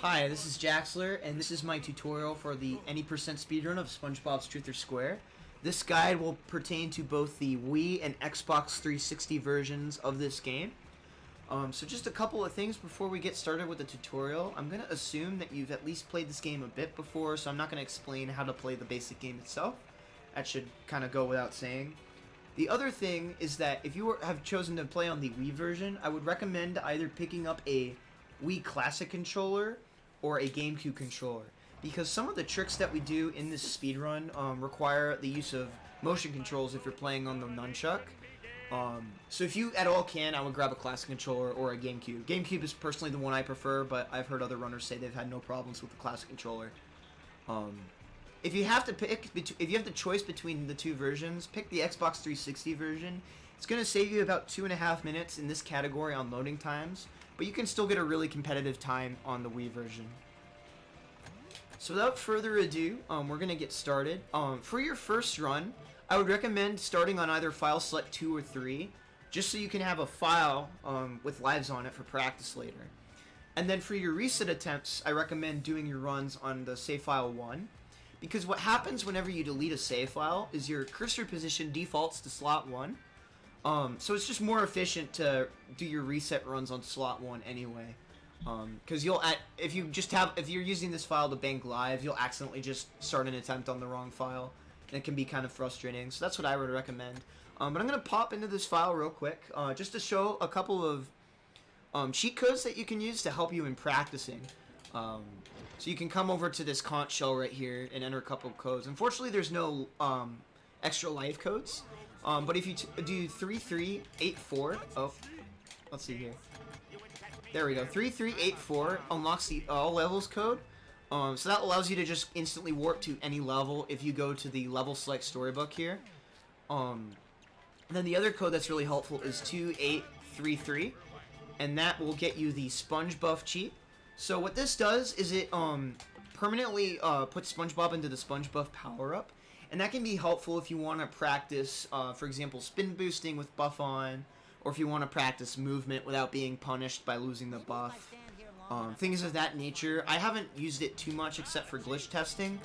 Hi, this is Jaxler, and this is my tutorial for the any % speedrun of Spongebob's Truth or Square. This guide will pertain to both the Wii and Xbox 360 versions of this game. So just a couple of things before we get started with the tutorial. I'm going to assume that you've at least played this game a bit before, so I'm not going to explain how to play the basic game itself. That should kind of go without saying. The other thing is that if you have chosen to play on the Wii version, I would recommend either picking up a Wii Classic controller or a GameCube controller, because some of the tricks that we do in this speedrun require the use of motion controls if you're playing on the nunchuck. So if you at all can, I would grab a Classic controller or a GameCube. GameCube is personally the one I prefer, but I've heard other runners say they've had no problems with the Classic controller. If you have to pick, if you have the choice between the two versions, pick the Xbox 360 version. It's going to save you about 2.5 minutes in this category on loading times, but you can still get a really competitive time on the Wii version. So without further ado, we're going to get started. For your first run, I would recommend starting on either file select 2 or 3, just so you can have a file with lives on it for practice later. And then for your reset attempts, I recommend doing your runs on the save file 1. Because what happens whenever you delete a save file is your cursor position defaults to slot 1. So it's just more efficient to do your reset runs on slot 1 anyway. Because if you're using this file to bank live, you'll accidentally just start an attempt on the wrong file, and it can be kind of frustrating. So that's what I would recommend. But I'm gonna pop into this file real quick, just to show a couple of cheat codes that you can use to help you in practicing. So you can come over to this conch shell right here and enter a couple of codes. Unfortunately, there's no extra life codes. But if you do 3384, let's see here. There we go. 3384 unlocks the all levels code. So that allows you to just instantly warp to any level if you go to the level select storybook here. Then the other code that's really helpful is 2833, and that will get you the Sponge Buff cheat. So what this does is it permanently puts Spongebob into the Sponge Buff power-up, and that can be helpful if you want to practice, for example, spin boosting with buff on, or if you want to practice movement without being punished by losing the buff. Things of that nature. I haven't used it too much except for glitch testing,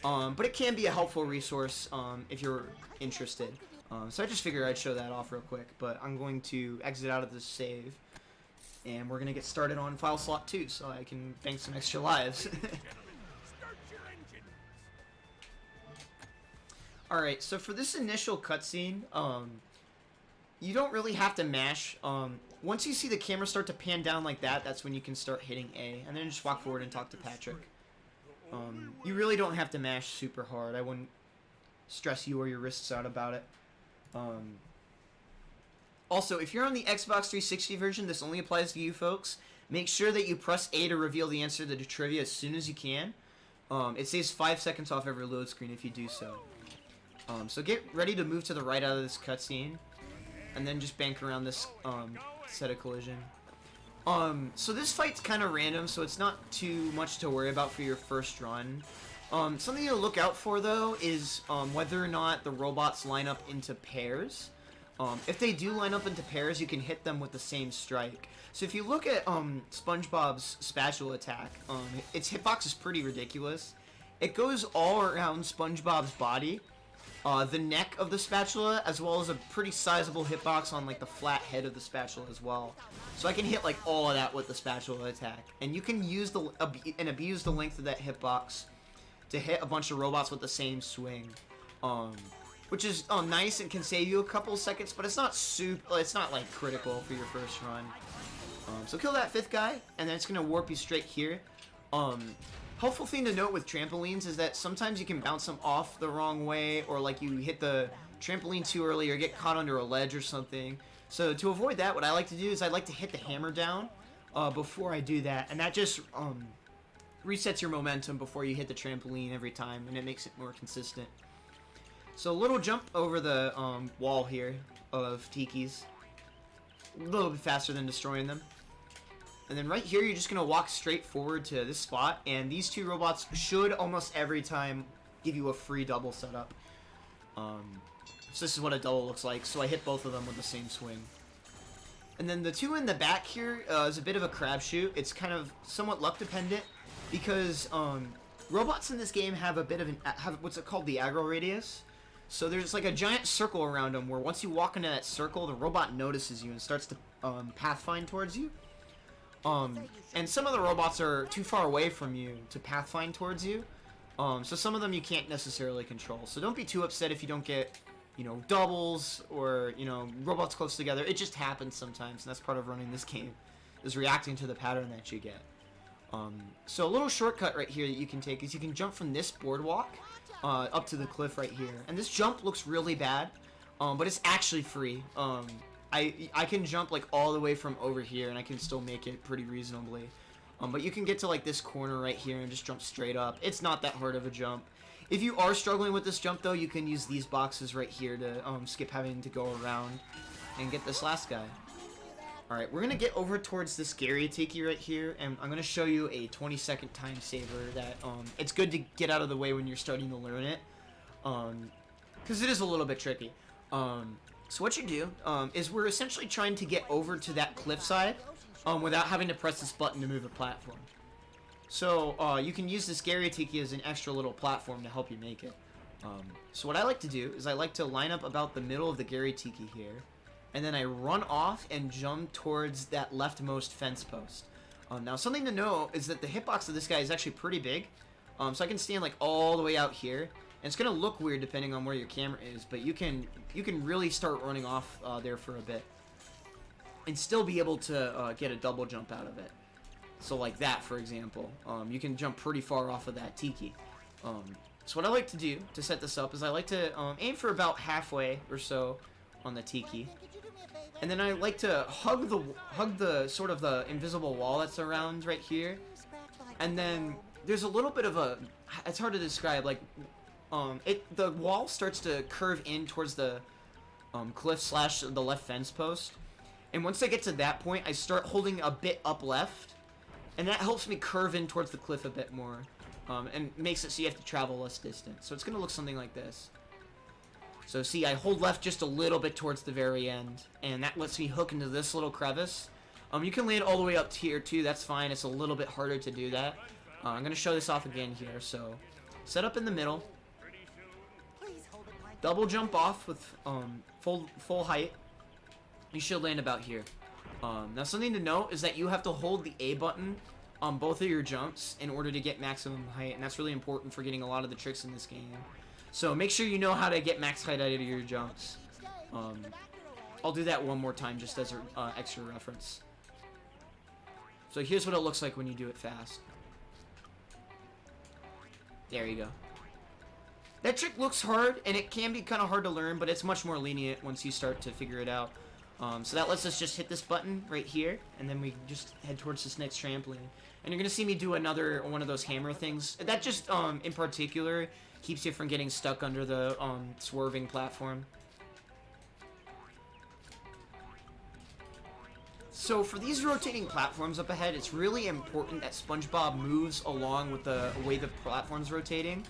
but it can be a helpful resource if you're interested. So I just figured I'd show that off real quick, but I'm going to exit out of this save. And we're going to get started on file slot 2 so I can bank some extra lives. Alright, so for this initial cutscene, you don't really have to mash. Once you see the camera start to pan down like that, that's when you can start hitting A. And then just walk forward and talk to Patrick. You really don't have to mash super hard. I wouldn't stress you or your wrists out about it. Also, if you're on the Xbox 360 version, this only applies to you folks. Make sure that you press A to reveal the answer to the trivia as soon as you can. It saves 5 seconds off every load screen if you do so. So get ready to move to the right out of this cutscene, and then just bank around this set of collision. So this fight's kind of random, so it's not too much to worry about for your first run. Something to look out for, though, is whether or not the robots line up into pairs. If they do line up into pairs, you can hit them with the same strike. So if you look at SpongeBob's spatula attack, its hitbox is pretty ridiculous. It goes all around SpongeBob's body, the neck of the spatula, as well as a pretty sizable hitbox on like the flat head of the spatula as well. So I can hit like all of that with the spatula attack, and you can use and abuse the length of that hitbox to hit a bunch of robots with the same swing. Which is nice and can save you a couple of seconds, but it's not like critical for your first run. So kill that 5th guy, and then it's gonna warp you straight here. Helpful thing to note with trampolines is that sometimes you can bounce them off the wrong way, or like you hit the trampoline too early, or get caught under a ledge or something. So to avoid that, what I like to do is I like to hit the hammer down before I do that, and that just resets your momentum before you hit the trampoline every time, and it makes it more consistent. So a little jump over the wall here of Tiki's. A little bit faster than destroying them. And then right here, you're just going to walk straight forward to this spot. And these two robots should almost every time give you a free double setup. So this is what a double looks like. So I hit both of them with the same swing. And then the two in the back here is a bit of a crapshoot. It's kind of somewhat luck dependent. because robots in this game have a bit of what's it called, the aggro radius. So there's like a giant circle around them where once you walk into that circle, the robot notices you and starts to pathfind towards you. And some of the robots are too far away from you to pathfind towards you. So some of them you can't necessarily control. So don't be too upset if you don't get, you know, doubles or, you know, robots close together. It just happens sometimes, and that's part of running this game, is reacting to the pattern that you get. So a little shortcut right here that you can take is you can jump from this boardwalk up to the cliff right here. And this jump looks really bad, but it's actually free. I can jump like all the way from over here and I can still make it pretty reasonably. But you can get to like this corner right here and just jump straight up. It's not that hard of a jump. If you are struggling with this jump though, you can use these boxes right here to skip having to go around and get this last guy. Alright, we're going to get over towards this Gary Tiki right here, and I'm going to show you a 20-second time saver that it's good to get out of the way when you're starting to learn it, because it is a little bit tricky. So what you do is we're essentially trying to get over to that cliffside without having to press this button to move the platform. So you can use this Gary Tiki as an extra little platform to help you make it. So what I like to do is I like to line up about the middle of the Gary Tiki here, and then I run off and jump towards that leftmost fence post. Now something to know is that the hitbox of this guy is actually pretty big, so I can stand like all the way out here, and it's gonna look weird depending on where your camera is, but you can really start running off there for a bit and still be able to get a double jump out of it. So like that, for example, you can jump pretty far off of that Tiki. So what I like to do to set this up is I like to aim for about halfway or so on the Tiki. And then I like to hug the sort of the invisible wall that's around right here. And then there's a little bit of a, it's hard to describe, like the wall starts to curve in towards the cliff slash the left fence post. And once I get to that point, I start holding a bit up left, and that helps me curve in towards the cliff a bit more, and makes it so you have to travel less distance. So it's gonna look something like this. So see, I hold left just a little bit towards the very end, and that lets me hook into this little crevice. You can land all the way up here too, that's fine. It's a little bit harder to do that. I'm going to show this off again here. So, set up in the middle. Double jump off with full height. You should land about here. Now something to note is that you have to hold the A button on both of your jumps in order to get maximum height, and that's really important for getting a lot of the tricks in this game. So make sure you know how to get max height out of your jumps. I'll do that one more time just as an extra reference. So here's what it looks like when you do it fast. There you go. That trick looks hard, and it can be kind of hard to learn, but it's much more lenient once you start to figure it out. So that lets us just hit this button right here, and then we just head towards this next trampoline. And you're going to see me do another one of those hammer things. That just, in particular, keeps you from getting stuck under the swerving platform. So for these rotating platforms up ahead, it's really important that Spongebob moves along with the way the platform's rotating.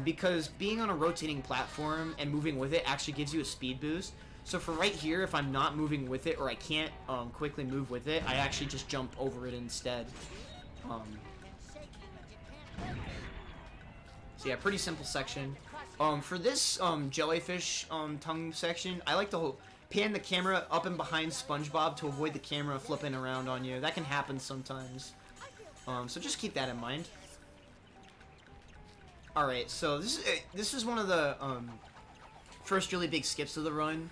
Because being on a rotating platform and moving with it actually gives you a speed boost. So for right here, if I'm not moving with it or I can't quickly move with it, I actually just jump over it instead. So yeah, pretty simple section. For this jellyfish tongue section, I like to pan the camera up and behind Spongebob to avoid the camera flipping around on you. That can happen sometimes. So just keep that in mind. Alright, so this is one of the first really big skips of the run.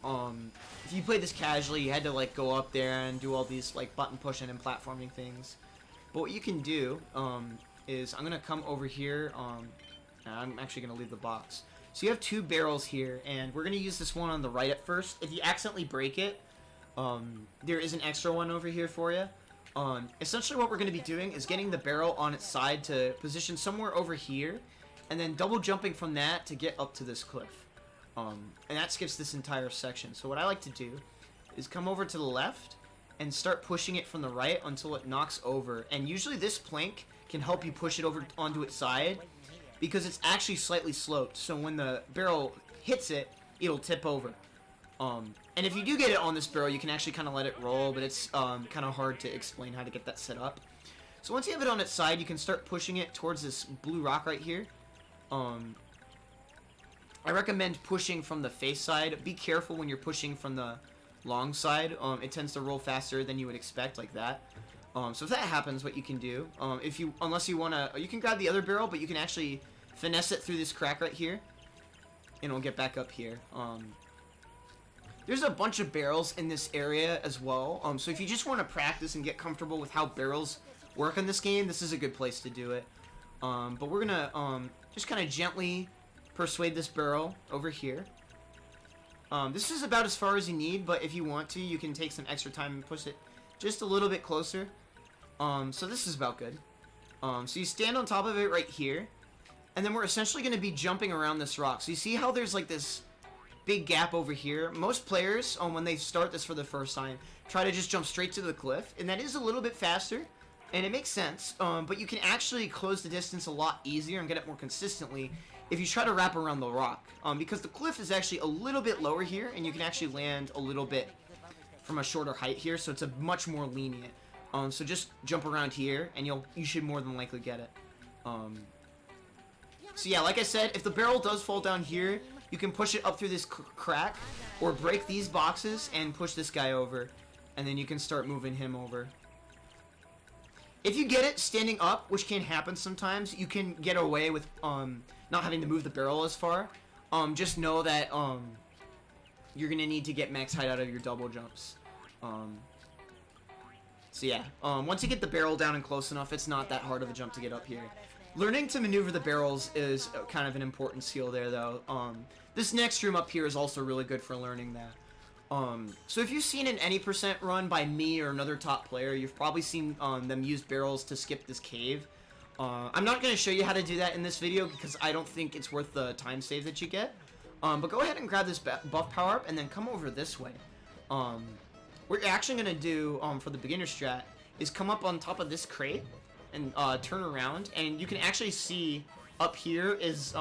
If you played this casually, you had to like go up there and do all these like button pushing and platforming things. But what you can do is I'm gonna come over here. I'm actually gonna leave the box. So you have two barrels here, and we're gonna use this one on the right at first. If you accidentally break it, there is an extra one over here for you. Essentially what we're going to be doing is getting the barrel on its side to position somewhere over here, and then double jumping from that to get up to this cliff. And that skips this entire section. So what I like to do is come over to the left and start pushing it from the right until it knocks over. And usually this plank can help you push it over onto its side because it's actually slightly sloped. So when the barrel hits it, it'll tip over. And if you do get it on this barrel, you can actually kind of let it roll, but it's kind of hard to explain how to get that set up. So once you have it on its side, you can start pushing it towards this blue rock right here. I recommend pushing from the face side. Be careful when you're pushing from the long side. It tends to roll faster than you would expect, like that. So if that happens, what you can do, unless you want to, you can grab the other barrel, but you can actually finesse it through this crack right here, and it'll get back up here. There's a bunch of barrels in this area as well. So if you just want to practice and get comfortable with how barrels work in this game, this is a good place to do it. But we're gonna just kind of gently persuade this barrel over here. This is about as far as you need, but if you want to, you can take some extra time and push it just a little bit closer. So this is about good. So you stand on top of it right here, and then we're essentially going to be jumping around this rock. So you see how there's like this big gap over here? Most players, when they start this for the first time, try to just jump straight to the cliff, and that is a little bit faster, and it makes sense, but you can actually close the distance a lot easier and get it more consistently if you try to wrap around the rock, because the cliff is actually a little bit lower here, and you can actually land a little bit from a shorter height here, so it's a much more lenient. So just jump around here, and you should more than likely get it. So yeah, like I said, if the barrel does fall down here, you can push it up through this crack, or break these boxes and push this guy over, and then you can start moving him over. If you get it standing up, which can happen sometimes, you can get away with not having to move the barrel as far. Just know that you're gonna need to get max height out of your double jumps. So yeah, once you get the barrel down and close enough, it's not that hard of a jump to get up here. Learning to maneuver the barrels is kind of an important skill there, though. This next room up here is also really good for learning that. So if you've seen an any percent run by me or another top player, you've probably seen them use barrels to skip this cave. I'm not going to show you how to do that in this video because I don't think it's worth the time save that you get. But go ahead and grab this buff power-up and then come over this way. What you're actually going to do for the beginner strat is come up on top of this crate and turn around, and you can actually see up here is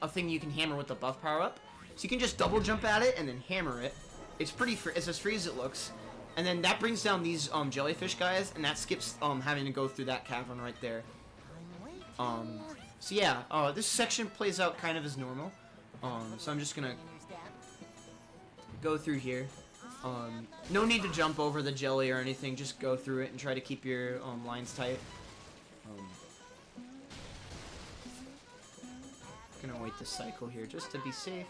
a thing you can hammer with the buff power-up. So you can just double jump at it and then hammer it. It's it's as free as it looks. And then that brings down these jellyfish guys, and that skips having to go through that cavern right there. So yeah, this section plays out kind of as normal. So I'm just gonna go through here. No need to jump over the jelly or anything, just go through it and try to keep your lines tight. Gonna wait the cycle here just to be safe.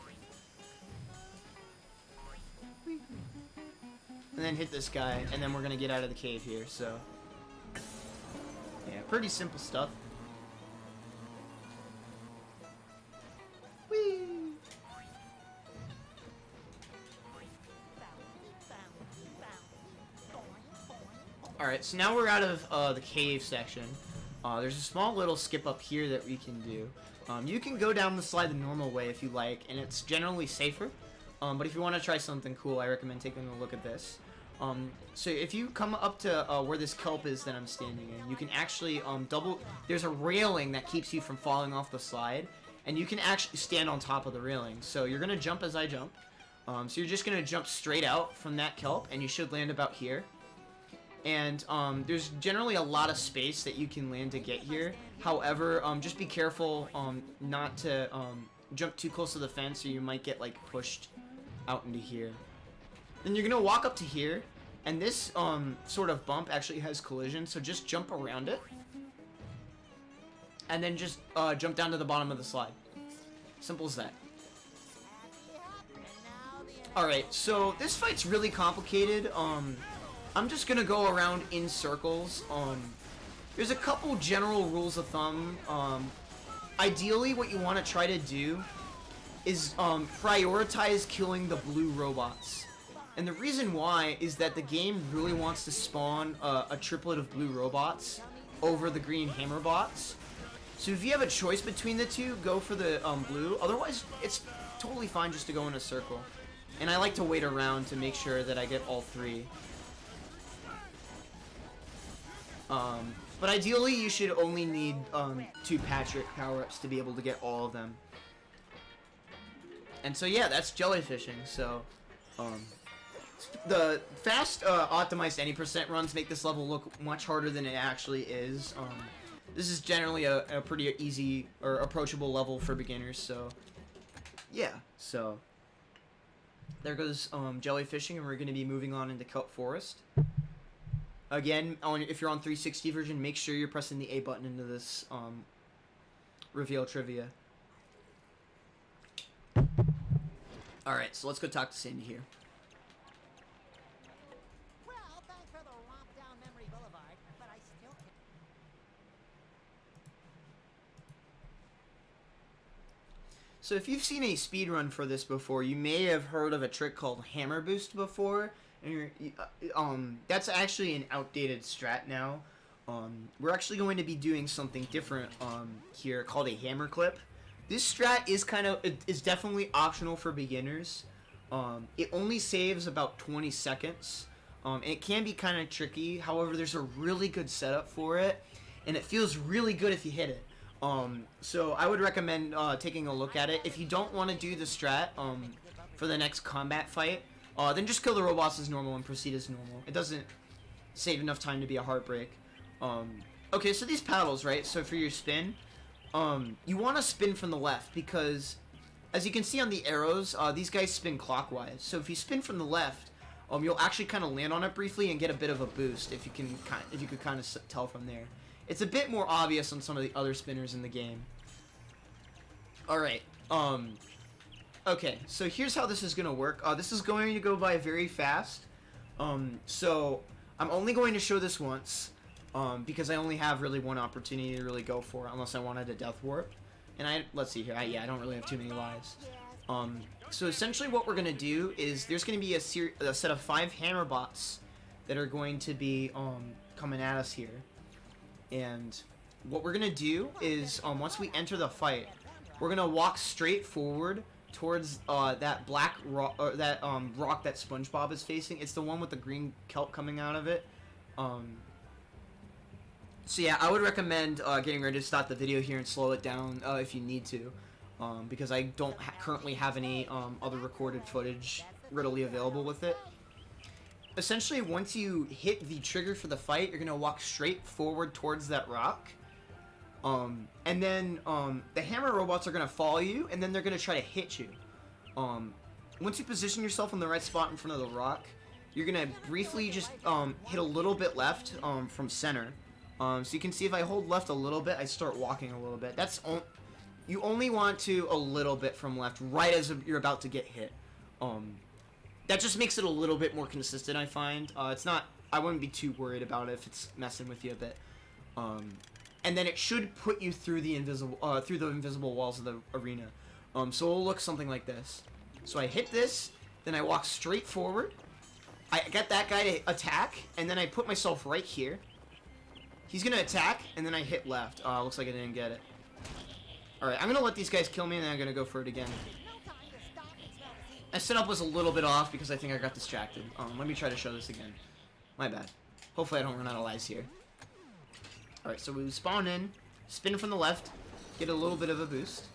And then hit this guy, and then we're gonna get out of the cave here, so yeah, pretty simple stuff. Whee! Alright, so now we're out of the cave section. There's a small little skip up here that we can do. You can go down the slide the normal way if you like, and it's generally safer. But if you want to try something cool, I recommend taking a look at this. So if you come up to where this kelp is that I'm standing in, you can actually there's a railing that keeps you from falling off the slide, and you can actually stand on top of the railing. So you're going to jump as I jump. So you're just going to jump straight out from that kelp, and you should land about here. And there's generally a lot of space that you can land to get here. However, just be careful not to jump too close to the fence, or you might get like pushed out into here. Then you're gonna walk up to here, and this sort of bump actually has collision, so just jump around it, and then just jump down to the bottom of the slide. Simple as that. Alright, so this fight's really complicated. I'm just gonna go around in circles. There's a couple general rules of thumb. Ideally, what you want to try to do is prioritize killing the blue robots. And the reason why is that the game really wants to spawn a triplet of blue robots over the green hammer bots. So if you have a choice between the two, go for the blue. Otherwise, it's totally fine just to go in a circle. And I like to wait around to make sure that I get all three. But ideally, you should only need 2 Patrick power-ups to be able to get all of them. And so yeah, that's jellyfishing. So The fast optimized any percent runs make this level look much harder than it actually is. This is generally a pretty easy or approachable level for beginners, so yeah. So there goes jellyfishing, and we're going to be moving on into Kelp Forest. Again, if you're on 360 version, make sure you're pressing the A button into this reveal trivia. Alright, so let's go talk to Sandy here. Well, thanks for the romp down memory boulevard, but I still can't. So if you've seen a speedrun for this before, you may have heard of a trick called hammer boost before. And that's actually an outdated strat now. We're actually going to be doing something different here called a hammer clip. This strat is definitely optional for beginners. It only saves about 20 seconds. And it can be kind of tricky. However, there's a really good setup for it, and it feels really good if you hit it. So I would recommend taking a look at it. If you don't want to do the strat for the next combat fight, then just kill the robots as normal and proceed as normal. It doesn't save enough time to be a heartbreak. Okay, so these paddles, right? So for your spin, you want to spin from the left because, as you can see on the arrows, these guys spin clockwise. So if you spin from the left, you'll actually kind of land on it briefly and get a bit of a boost if you could kind of tell from there. It's a bit more obvious on some of the other spinners in the game. Alright, okay, so here's how this is going to work. This is going to go by very fast. So I'm only going to show this once, because I only have really one opportunity to really go for it, unless I wanted a death warp. And let's see here, I don't really have too many lives. So essentially what we're going to do is there's going to be a set of 5 hammer bots that are going to be coming at us here. And what we're going to do is once we enter the fight, we're going to walk straight forward towards that black rock, rock that Spongebob is facing. It's the one with the green kelp coming out of it. So yeah, I would recommend getting ready to stop the video here and slow it down if you need to. Because I don't currently have any other recorded footage readily available with it. Essentially, once you hit the trigger for the fight, you're going to walk straight forward towards that rock. And then the hammer robots are going to follow you, and then they're going to try to hit you. Once you position yourself in the right spot in front of the rock, you're going to briefly just hit a little bit left from center. So you can see if I hold left a little bit, I start walking a little bit. You only want to a little bit from left, right as you're about to get hit. That just makes it a little bit more consistent, I find. I wouldn't be too worried about it if it's messing with you a bit. And then it should put you through the invisible walls of the arena. So it'll look something like this. So I hit this, then I walk straight forward. I get that guy to attack, and then I put myself right here. He's gonna attack, and then I hit left. Looks like I didn't get it. Alright, I'm gonna let these guys kill me, and then I'm gonna go for it again. My setup was a little bit off because I think I got distracted. Let me try to show this again. My bad. Hopefully I don't run out of lives here. Alright, so we spawn in, spin from the left, get a little bit of a boost.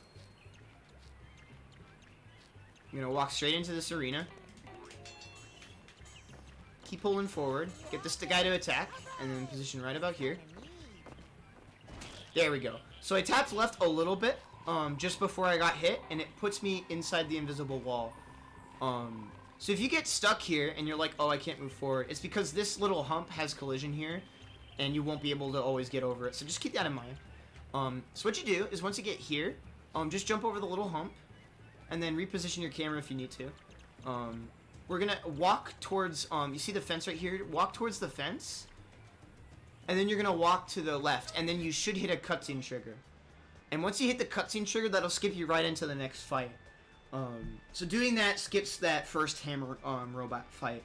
I'm gonna walk straight into this arena. Keep pulling forward, get this guy to attack, and then position right about here. There we go. So I tapped left a little bit, just before I got hit, and it puts me inside the invisible wall. So if you get stuck here and you're like, oh, I can't move forward, it's because this little hump has collision here, and you won't be able to always get over it. So just keep that in mind. So what you do is once you get here, just jump over the little hump, and then reposition your camera if you need to. We're gonna walk towards, you see the fence right here? Walk towards the fence, and then you're gonna walk to the left, and then you should hit a cutscene trigger. And once you hit the cutscene trigger, that'll skip you right into the next fight. So doing that skips that first hammer robot fight.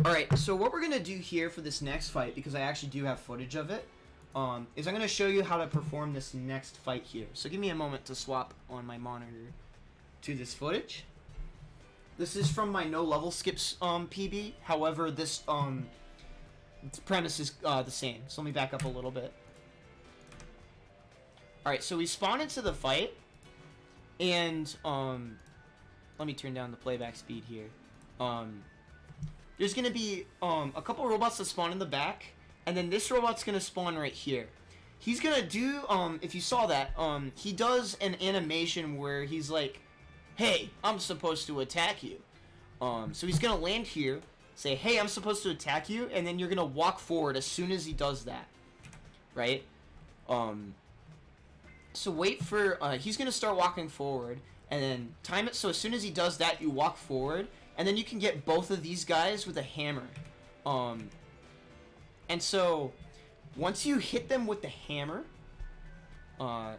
Alright, so what we're gonna do here for this next fight, because I actually do have footage of it, is I'm gonna show you how to perform this next fight here. So give me a moment to swap on my monitor to this footage. This is from my no level skips PB. However, this premise is the same. So let me back up a little bit. Alright, so we spawn into the fight, and let me turn down the playback speed here. there's gonna be a couple robots that spawn in the back, and then this robot's gonna spawn right here. He's gonna do if you saw that, he does an animation where he's like, hey, I'm supposed to attack you. So he's gonna land here, say, hey, I'm supposed to attack you, and then you're gonna walk forward as soon as he does that, right? So wait for, he's gonna start walking forward, and then time it so as soon as he does that, you walk forward, and then you can get both of these guys with a hammer. And so once you hit them with the hammer, let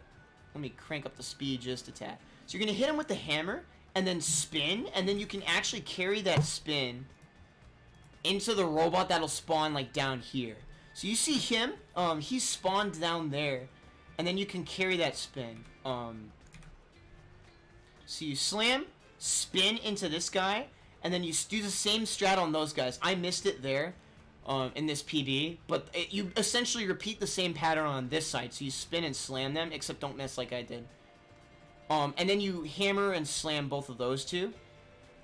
me crank up the speed just a tad. So you're gonna hit him with the hammer, and then spin, and then you can actually carry that spin into the robot that'll spawn like down here. So you see him, he's spawned down there, and then you can carry that spin. So you slam, spin into this guy, and then you do the same strat on those guys. I missed it there in this PB, but you essentially repeat the same pattern on this side. So you spin and slam them, except don't miss like I did. And then you hammer and slam both of those two,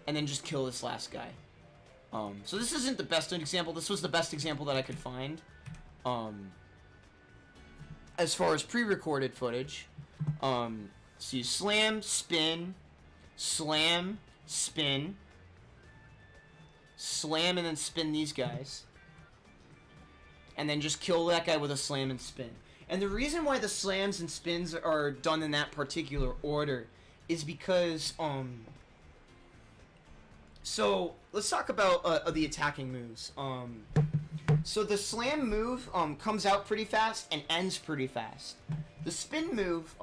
and then just kill this last guy. So this isn't the best example. This was the best example that I could find. As far as pre-recorded footage. So you slam, spin, slam, spin, slam, and then spin these guys. And then just kill that guy with a slam and spin. And the reason why the slams and spins are done in that particular order is because, so let's talk about the attacking moves. So the slam move comes out pretty fast and ends pretty fast. The spin move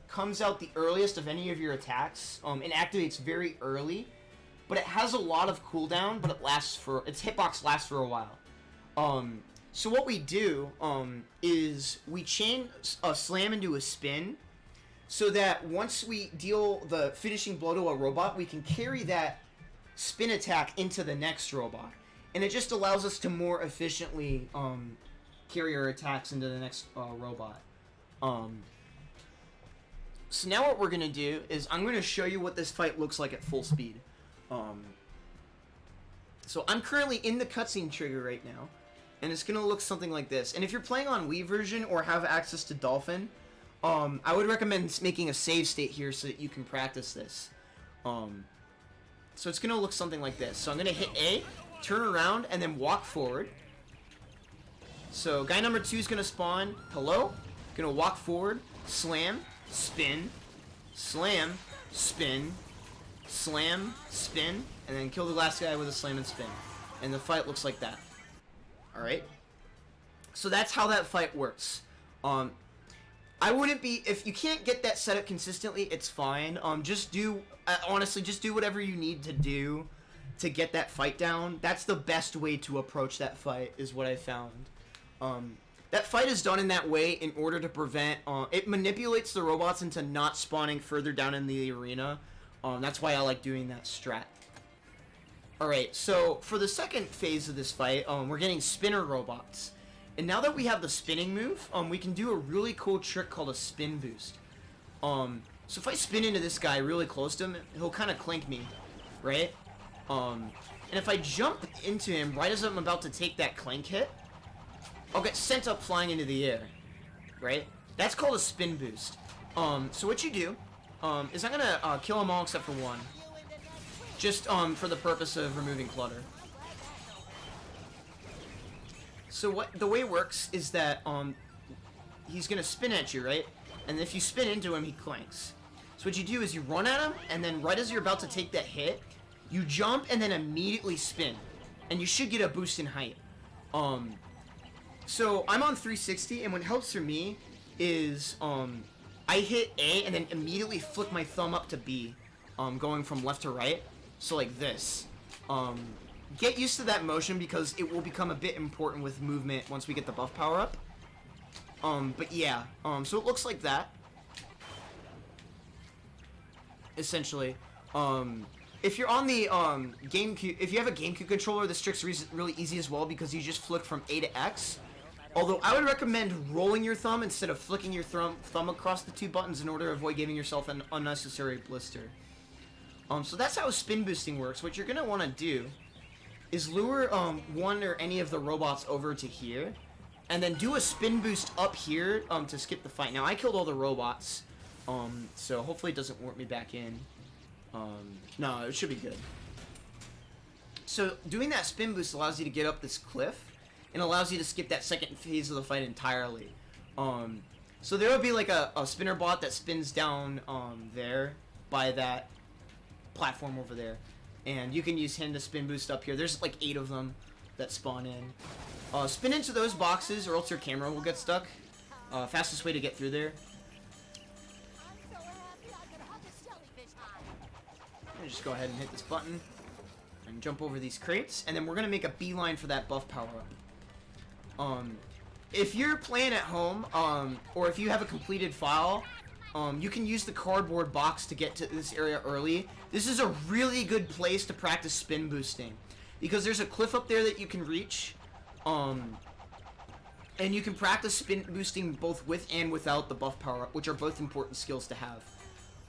comes out the earliest of any of your attacks and activates very early, but it has a lot of cooldown, but its hitbox lasts for a while. So what we do is we chain a slam into a spin, so that once we deal the finishing blow to a robot, we can carry that spin attack into the next robot. And it just allows us to more efficiently carry our attacks into the next robot. So now what we're going to do is I'm going to show you what this fight looks like at full speed. So I'm currently in the cutscene trigger right now, and it's going to look something like this. And if you're playing on Wii version or have access to Dolphin, I would recommend making a save state here so that you can practice this. So it's going to look something like this. So I'm going to hit A, turn around, and then walk forward. So guy number 2 is going to spawn. Hello? Going to walk forward, slam, spin, slam, spin, slam, spin, and then kill the last guy with a slam and spin. And the fight looks like that. Alright? So that's how that fight works. I wouldn't be, if you can't get that set up consistently, it's fine. Just do, honestly, just do whatever you need to do to get that fight down. That's the best way to approach that fight, is what I found. That fight is done in that way in order to prevent, it manipulates the robots into not spawning further down in the arena. That's why I like doing that strat. Alright, so for the second phase of this fight, we're getting spinner robots. And now that we have the spinning move, we can do a really cool trick called a spin boost. So if I spin into this guy really close to him, he'll kind of clink me, right? And if I jump into him right as I'm about to take that clank hit, I'll get sent up flying into the air, right? That's called a spin boost. So what you do is I'm gonna kill them all except for one, just for the purpose of removing clutter. So the way it works is that he's gonna spin at you, right? And if you spin into him, he clanks. So what you do is you run at him, and then right as you're about to take that hit, you jump and then immediately spin, and you should get a boost in height. So I'm on 360, and what helps for me is I hit A and then immediately flick my thumb up to B, going from left to right. So like this. Get used to that motion because it will become a bit important with movement once we get the buff power up. But yeah, so it looks like that. Essentially. If you're on the GameCube, if you have a GameCube controller, this trick's really easy as well because you just flick from A to X. Although I would recommend rolling your thumb instead of flicking your thumb across the two buttons in order to avoid giving yourself an unnecessary blister. So that's how spin boosting works. What you're gonna want to do is lure one or any of the robots over to here, and then do a spin boost up here to skip the fight. Now I killed all the robots, so hopefully it doesn't warp me back in. No, it should be good. So doing that spin boost allows you to get up this cliff, and allows you to skip that second phase of the fight entirely. So there will be like a spinner bot that spins down there by that platform over there, and you can use him to spin boost up here. There's like 8 of them that spawn in. Spin into those boxes or else your camera will get stuck. Fastest way to get through there. I'm so happy I could hug a jellyfish high. Just go ahead and hit this button and jump over these crates, and then we're gonna make a beeline for that buff power up. If you're playing at home, or if you have a completed file, you can use the cardboard box to get to this area early. This is a really good place to practice spin boosting, because there's a cliff up there that you can reach, and you can practice spin boosting both with and without the buff power up, which are both important skills to have.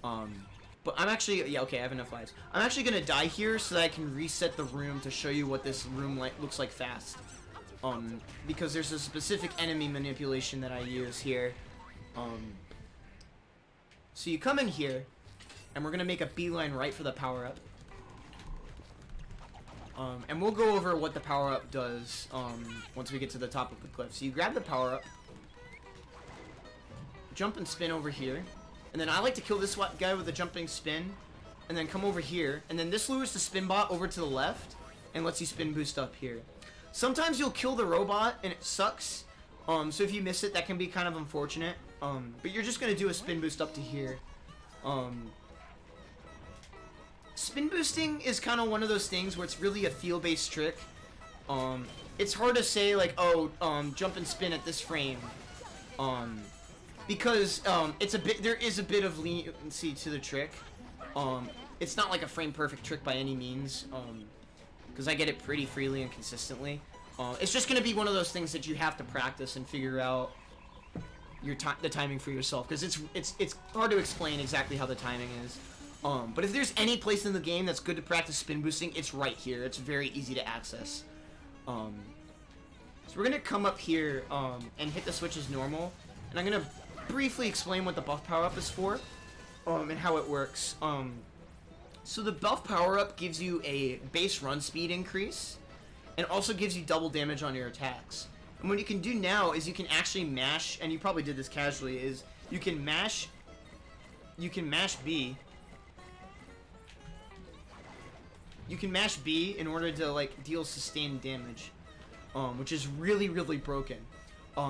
But I'm actually, yeah, okay, I have enough lives. I'm actually gonna die here so that I can reset the room to show you what this room looks like fast. Because there's a specific enemy manipulation that I use here. So you come in here, and we're gonna make a beeline right for the power up. And we'll go over what the power up does once we get to the top of the cliff. So you grab the power up, jump and spin over here, and then I like to kill this guy with a jumping spin, and then come over here, and then this lures the spin bot over to the left and lets you spin boost up here. Sometimes you'll kill the robot and it sucks, so if you miss it, that can be kind of unfortunate. But you're just gonna do a spin boost up to here. Spin boosting is kind of one of those things where it's really a feel-based trick. It's hard to say like, oh, jump and spin at this frame, because there is a bit of leniency to the trick. It's not like a frame perfect trick by any means, because I get it pretty freely and consistently. It's just gonna be one of those things that you have to practice and figure out the timing for yourself, because it's hard to explain exactly how the timing is. But if there's any place in the game that's good to practice spin boosting, it's right here. It's very easy to access. So we're gonna come up here and hit the switch as normal, and I'm gonna briefly explain what the buff power up is for, and how it works. So the buff power up gives you a base run speed increase, and also gives you double damage on your attacks. And what you can do now is you can actually mash, and you probably did this casually, is you can mash B. You can mash B in order to like deal sustained damage, which is really, really broken.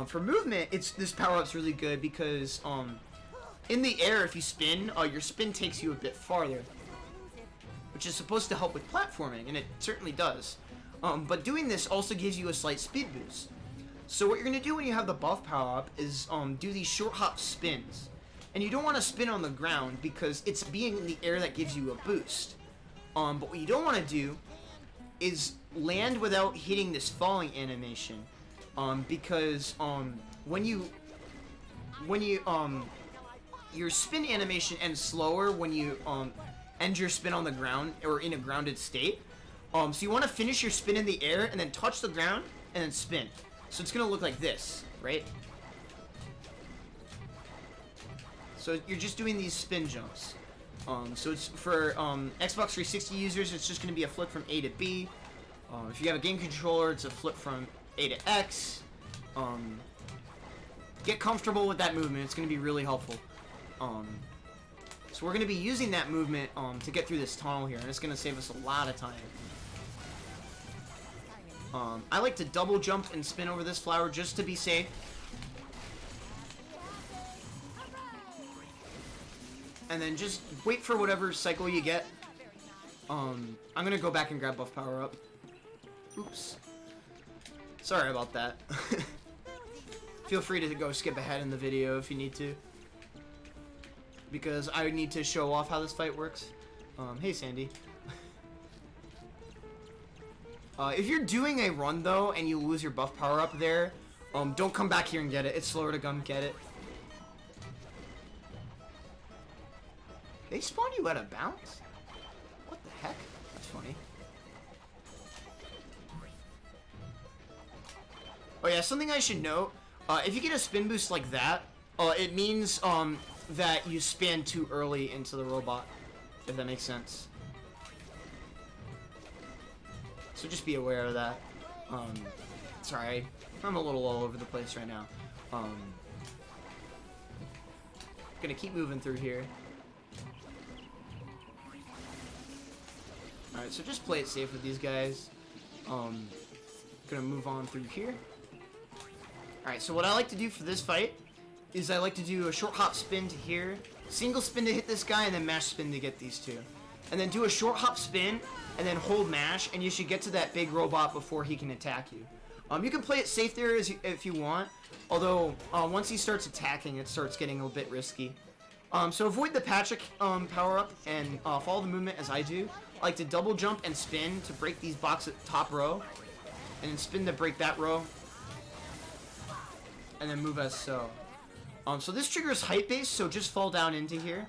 For movement, this power up's really good because in the air, if you spin, your spin takes you a bit farther, which is supposed to help with platforming, and it certainly does. But doing this also gives you a slight speed boost. So what you're gonna do when you have the buff power up is do these short hop spins, and you don't want to spin on the ground because it's being in the air that gives you a boost. But what you don't want to do is land without hitting this falling animation, because when your spin animation ends slower when you end your spin on the ground or in a grounded state. So you want to finish your spin in the air and then touch the ground and then spin. So it's gonna look like this, right? So you're just doing these spin jumps. So it's for Xbox 360 users, it's just going to be a flip from A to B. If you have a game controller, it's a flip from A to X. Get comfortable with that movement. It's going to be really helpful. So we're going to be using that movement to get through this tunnel here, and it's going to save us a lot of time. I like to double jump and spin over this flower just to be safe. And then just wait for whatever cycle you get. I'm gonna go back and grab buff power up. Oops. Sorry about that. Feel free to go skip ahead in the video if you need to, because I need to show off how this fight works. Hey Sandy. If you're doing a run though and you lose your buff power up there, don't come back here and get it. It's slower to come get it. They spawn you out of bounds? heck? That's funny. Oh yeah, something I should note. If you get a spin boost like that, it means that you spin too early into the robot. If that makes sense. So just be aware of that. Sorry, I'm a little all over the place right now. Gonna keep moving through here. Alright, so just play it safe with these guys. Gonna move on through here. Alright, so what I like to do for this fight is I like to do a short hop spin to here, single spin to hit this guy, and then mash spin to get these two. And then do a short hop spin, and then hold mash, and you should get to that big robot before he can attack you. You can play it safe there if you want, although once he starts attacking, it starts getting a bit risky. So avoid the Patrick power-up and follow the movement as I do. I like to double jump and spin to break these blocks at the top row, and then spin to break that row, and then move as so. So this triggers height base, so just fall down into here.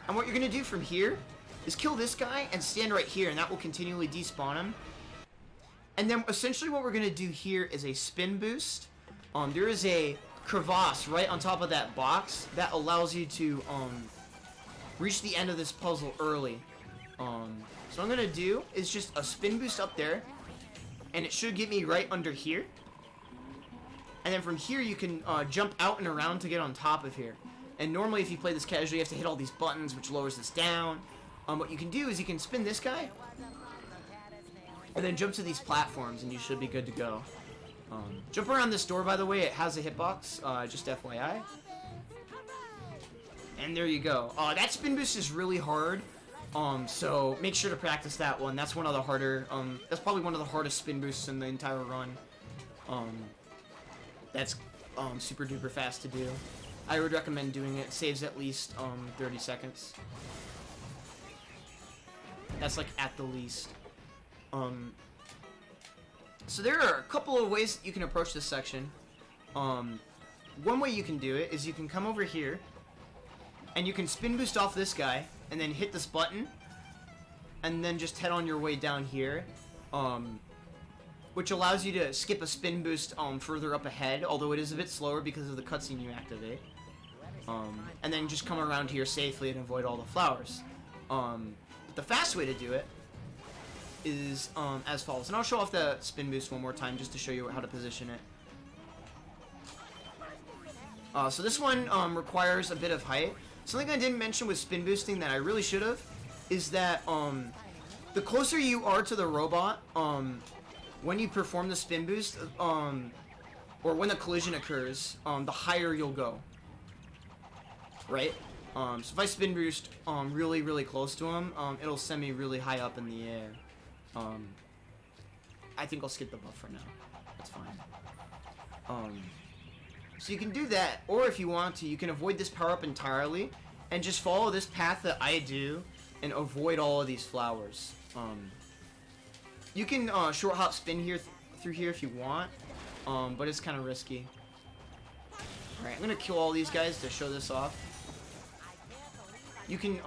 And what you're going to do from here is kill this guy and stand right here, and that will continually despawn him. And then essentially what we're going to do here is a spin boost. There is a crevasse right on top of that box that allows you to reach the end of this puzzle early. So what I'm going to do is just a spin boost up there, and it should get me right under here. And then from here you can jump out and around to get on top of here. And normally if you play this casually, you have to hit all these buttons, which lowers this down. What you can do is you can spin this guy, and then jump to these platforms, and you should be good to go. Jump around this door, by the way. It has a hitbox, just FYI. And there you go. That spin boost is really hard, so make sure to practice that one. That's one of the harder, that's probably one of the hardest spin boosts in the entire run. That's super duper fast to do. I would recommend doing it. It saves at least 30 seconds. That's like at the least. So there are a couple of ways that you can approach this section. One way you can do it is you can come over here, and you can spin boost off this guy, and then hit this button, and then just head on your way down here, which allows you to skip a spin boost further up ahead, although it is a bit slower because of the cutscene you activate. And then just come around here safely and avoid all the flowers. But the fast way to do it is as follows. And I'll show off the spin boost one more time just to show you how to position it. So this one requires a bit of height. Something I didn't mention with spin boosting that I really should have is that the closer you are to the robot when you perform the spin boost, or when the collision occurs, the higher you'll go. Right? So if I spin boost really, really close to him, it'll send me really high up in the air. I think I'll skip the buff for now. That's fine. So you can do that, or if you want to, you can avoid this power-up entirely, and just follow this path that I do, and avoid all of these flowers. You can short hop spin here through here if you want, but it's kind of risky. Alright, I'm gonna kill all these guys to show this off. You can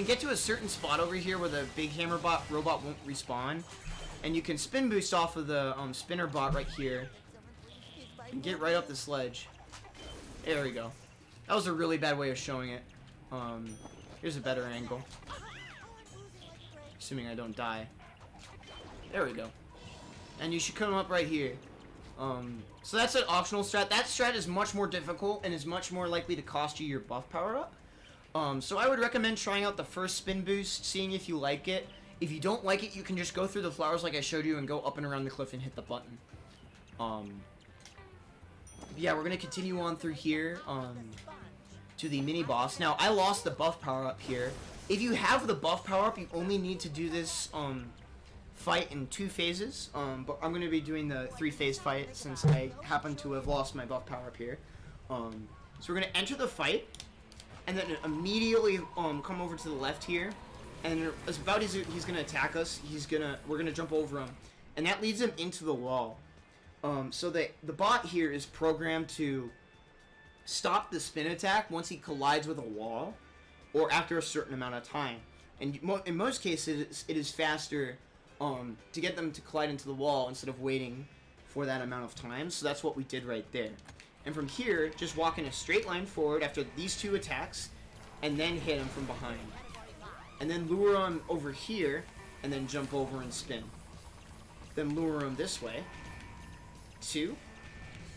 get to a certain spot over here where the big hammer robot won't respawn, and you can spin boost off of the spinner bot right here and get right up the sledge. There we go. That was a really bad way of showing it. Here's a better angle. Assuming I don't die. There we go. And you should come up right here. So that's an optional strat. That strat is much more difficult and is much more likely to cost you your buff power up. So I would recommend trying out the first spin boost, seeing if you like it. If you don't like it, you can just go through the flowers like I showed you and go up and around the cliff and hit the button. Yeah, we're gonna continue on through here to the mini boss. Now I lost the buff power up here. If you have the buff power up, you only need to do this fight in 2 phases. But I'm gonna be doing the 3-phase fight since I happen to have lost my buff power up here. So we're gonna enter the fight, and then immediately come over to the left here, and as about as he's gonna attack us, we're gonna jump over him, and that leads him into the wall. So the bot here is programmed to stop the spin attack once he collides with a wall, or after a certain amount of time. And in most cases, it is faster to get them to collide into the wall instead of waiting for that amount of time. So that's what we did right there. And from here, just walk in a straight line forward after these 2 attacks, and then hit them from behind. And then lure him over here, and then jump over and spin. Then lure him this way. 2.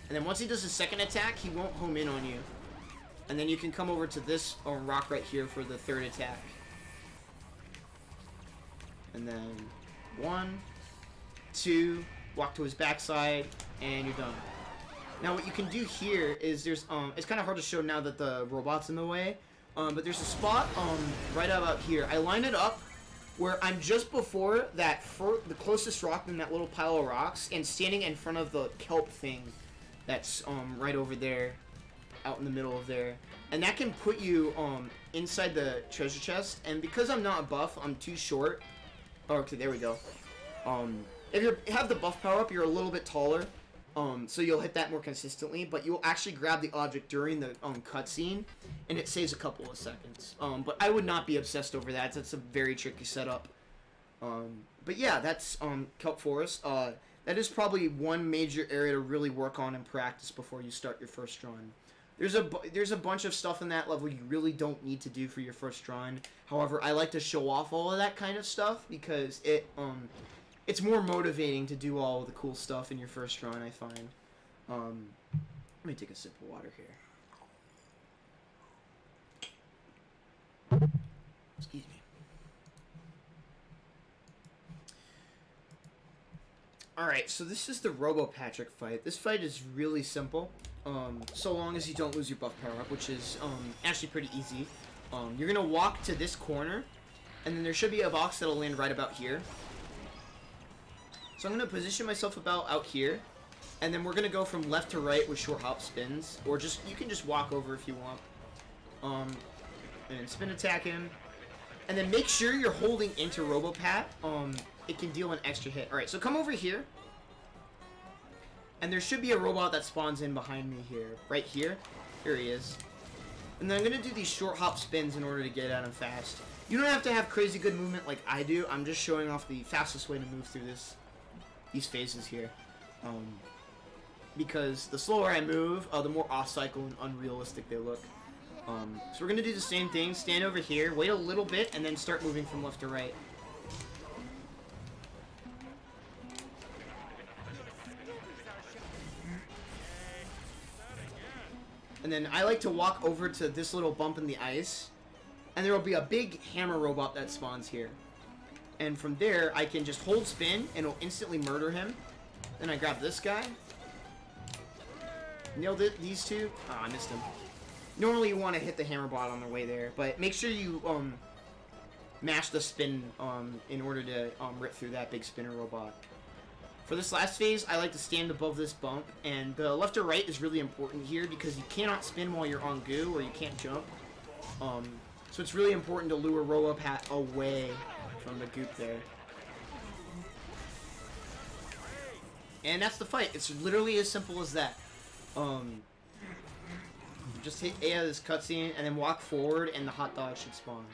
And then once he does his second attack, he won't home in on you. And then you can come over to this rock right here for the 3rd attack. And then 1, 2, walk to his backside, and you're done. Now what you can do here is there's it's kind of hard to show now that the robot's in the way. But there's a spot right about here. I lined it up where I'm just before that the closest rock in that little pile of rocks, and standing in front of the kelp thing that's right over there, out in the middle of there. And that can put you inside the treasure chest. And because I'm not a buff, I'm too short. Oh, okay, there we go. If you have the buff power up, you're a little bit taller. So you'll hit that more consistently, but you'll actually grab the object during the cutscene, and it saves a couple of seconds. But I would not be obsessed over that. That's a very tricky setup. But yeah, that's Kelp Forest. That is probably one major area to really work on and practice before you start your first run. There's a bunch of stuff in that level you really don't need to do for your first run. However, I like to show off all of that kind of stuff because it's more motivating to do all the cool stuff in your first run, I find. Let me take a sip of water here. Excuse me. Alright, so this is the Robo Patrick fight. This fight is really simple, so long as you don't lose your buff power up, which is actually pretty easy. You're going to walk to this corner, and then there should be a box that'll land right about here. So I'm going to position myself about out here, and then we're going to go from left to right with short hop spins, or you can just walk over if you want. And spin attack him, and then make sure you're holding into Robopat. It can deal an extra hit. Alright, so come over here, and there should be a robot that spawns in behind me here, right here. Here he is. And then I'm going to do these short hop spins in order to get at him fast. You don't have to have crazy good movement like I do. I'm just showing off the fastest way to move through these phases here. Because the slower I move, the more off-cycle and unrealistic they look. So we're going to do the same thing. Stand over here, wait a little bit, and then start moving from left to right. And then I like to walk over to this little bump in the ice, and there will be a big hammer robot that spawns here. And from there, I can just hold spin, and it'll instantly murder him. Then I grab this guy. Nailed it, these two. Oh, I missed him. Normally you want to hit the hammer bot on the way there, but make sure you mash the spin in order to rip through that big spinner robot. For this last phase, I like to stand above this bump, and the left or right is really important here because you cannot spin while you're on goo, or you can't jump. So it's really important to lure Robopat away from the goop there. And that's the fight. It's literally as simple as that. Just hit A out of this cutscene, and then walk forward, and the hot dog should spawn.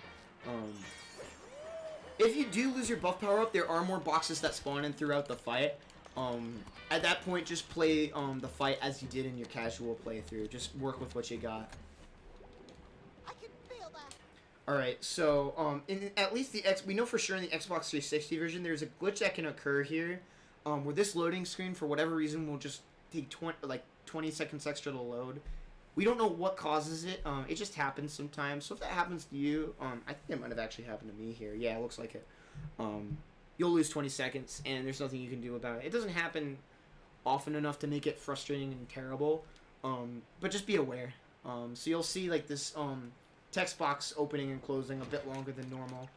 If you do lose your buff power up, there are more boxes that spawn in throughout the fight. At that point, just play the fight as you did in your casual playthrough. Just work with what you got. I can feel that. Alright, so at least we know for sure in the Xbox 360 version, there's a glitch that can occur here, where this loading screen, for whatever reason, will just take 20 seconds extra to load. We don't know what causes it. It just happens sometimes. So if that happens to you, I think it might have actually happened to me here. Yeah, it looks like it. You'll lose 20 seconds, and there's nothing you can do about it. It doesn't happen often enough to make it frustrating and terrible. But just be aware. So you'll see like this text box opening and closing a bit longer than normal.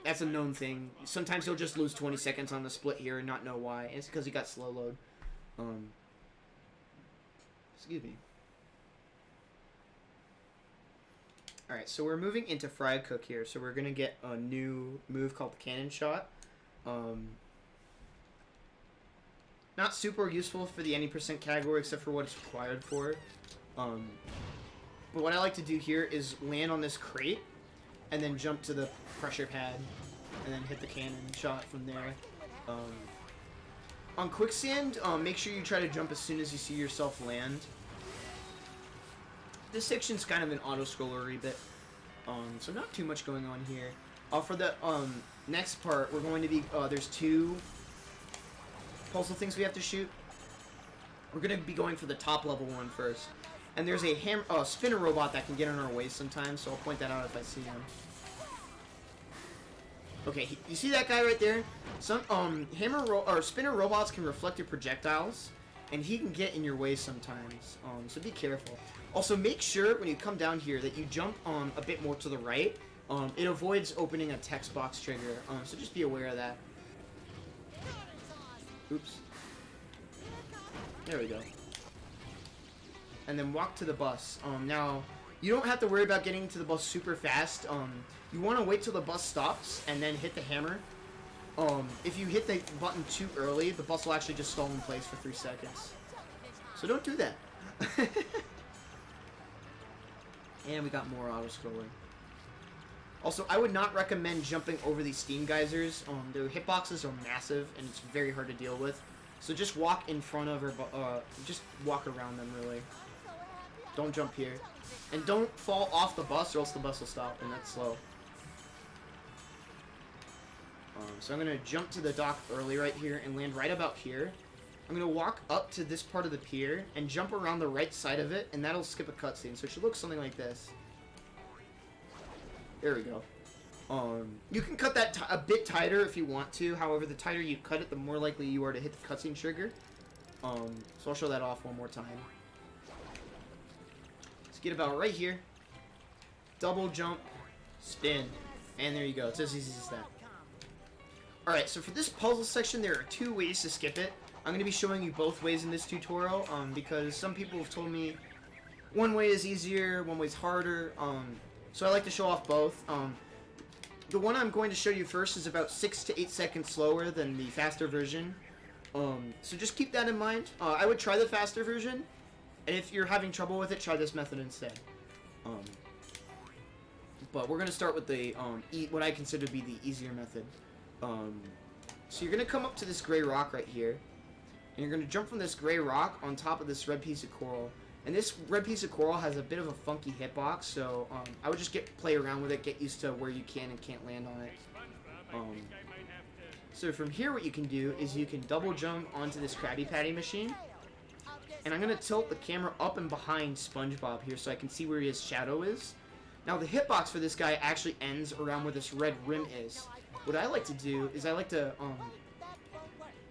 That's a known thing. Sometimes you'll just lose 20 seconds on the split here and not know why. And it's because you got slow load. Excuse me. Alright, so we're moving into Fry Cook here. So we're going to get a new move called the Cannon Shot. Not super useful for the any percent category except for what it's required for. But what I like to do here is land on this crate. and then jump to the pressure pad, and then hit the cannon shot from there. On quicksand, make sure you try to jump as soon as you see yourself land. This section's kind of an auto-scrollery bit, so not too much going on here. For the next part, we're going to be, there's 2 puzzle things we have to shoot. We're going to be going for the top level one first. And there's a spinner robot that can get in our way sometimes, so I'll point that out if I see him. Okay, you see that guy right there? Some spinner robots can reflect your projectiles, and he can get in your way sometimes. So be careful. Also, make sure when you come down here that you jump a bit more to the right. It avoids opening a text box trigger. So just be aware of that. Oops. There we go. And then walk to the bus. Now, you don't have to worry about getting to the bus super fast. You want to wait till the bus stops and then hit the hammer. If you hit the button too early, the bus will actually just stall in place for 3 seconds. So don't do that. And we got more auto-scrolling. Also, I would not recommend jumping over these steam geysers. Their hitboxes are massive and it's very hard to deal with. So just walk in front of or just walk around them, really. Don't jump here. And don't fall off the bus or else the bus will stop, and that's slow. So I'm going to jump to the dock early right here and land right about here. I'm going to walk up to this part of the pier and jump around the right side of it, and that'll skip a cutscene. So it should look something like this. There we go. You can cut that a bit tighter if you want to. However, the tighter you cut it, the more likely you are to hit the cutscene trigger. So I'll show that off one more time. Let's get about right here. Double jump, spin, and there you go. It's as easy as that. Alright, so for this puzzle section, there are 2 ways to skip it. I'm going to be showing you both ways in this tutorial, because some people have told me one way is easier, one way is harder, so I like to show off both. The one I'm going to show you first is about 6 to 8 seconds slower than the faster version, so just keep that in mind. I would try the faster version, and if you're having trouble with it, try this method instead. But we're going to start with the what I consider to be the easier method. So you're going to come up to this gray rock right here, and you're going to jump from this gray rock on top of this red piece of coral. And this red piece of coral has a bit of a funky hitbox, so I would just play around with it, get used to where you can and can't land on it. So from here what you can do is you can double jump onto this Krabby Patty machine. And I'm going to tilt the camera up and behind Spongebob here so I can see where his shadow is. Now the hitbox for this guy actually ends around where this red rim is. What I like to do is I like to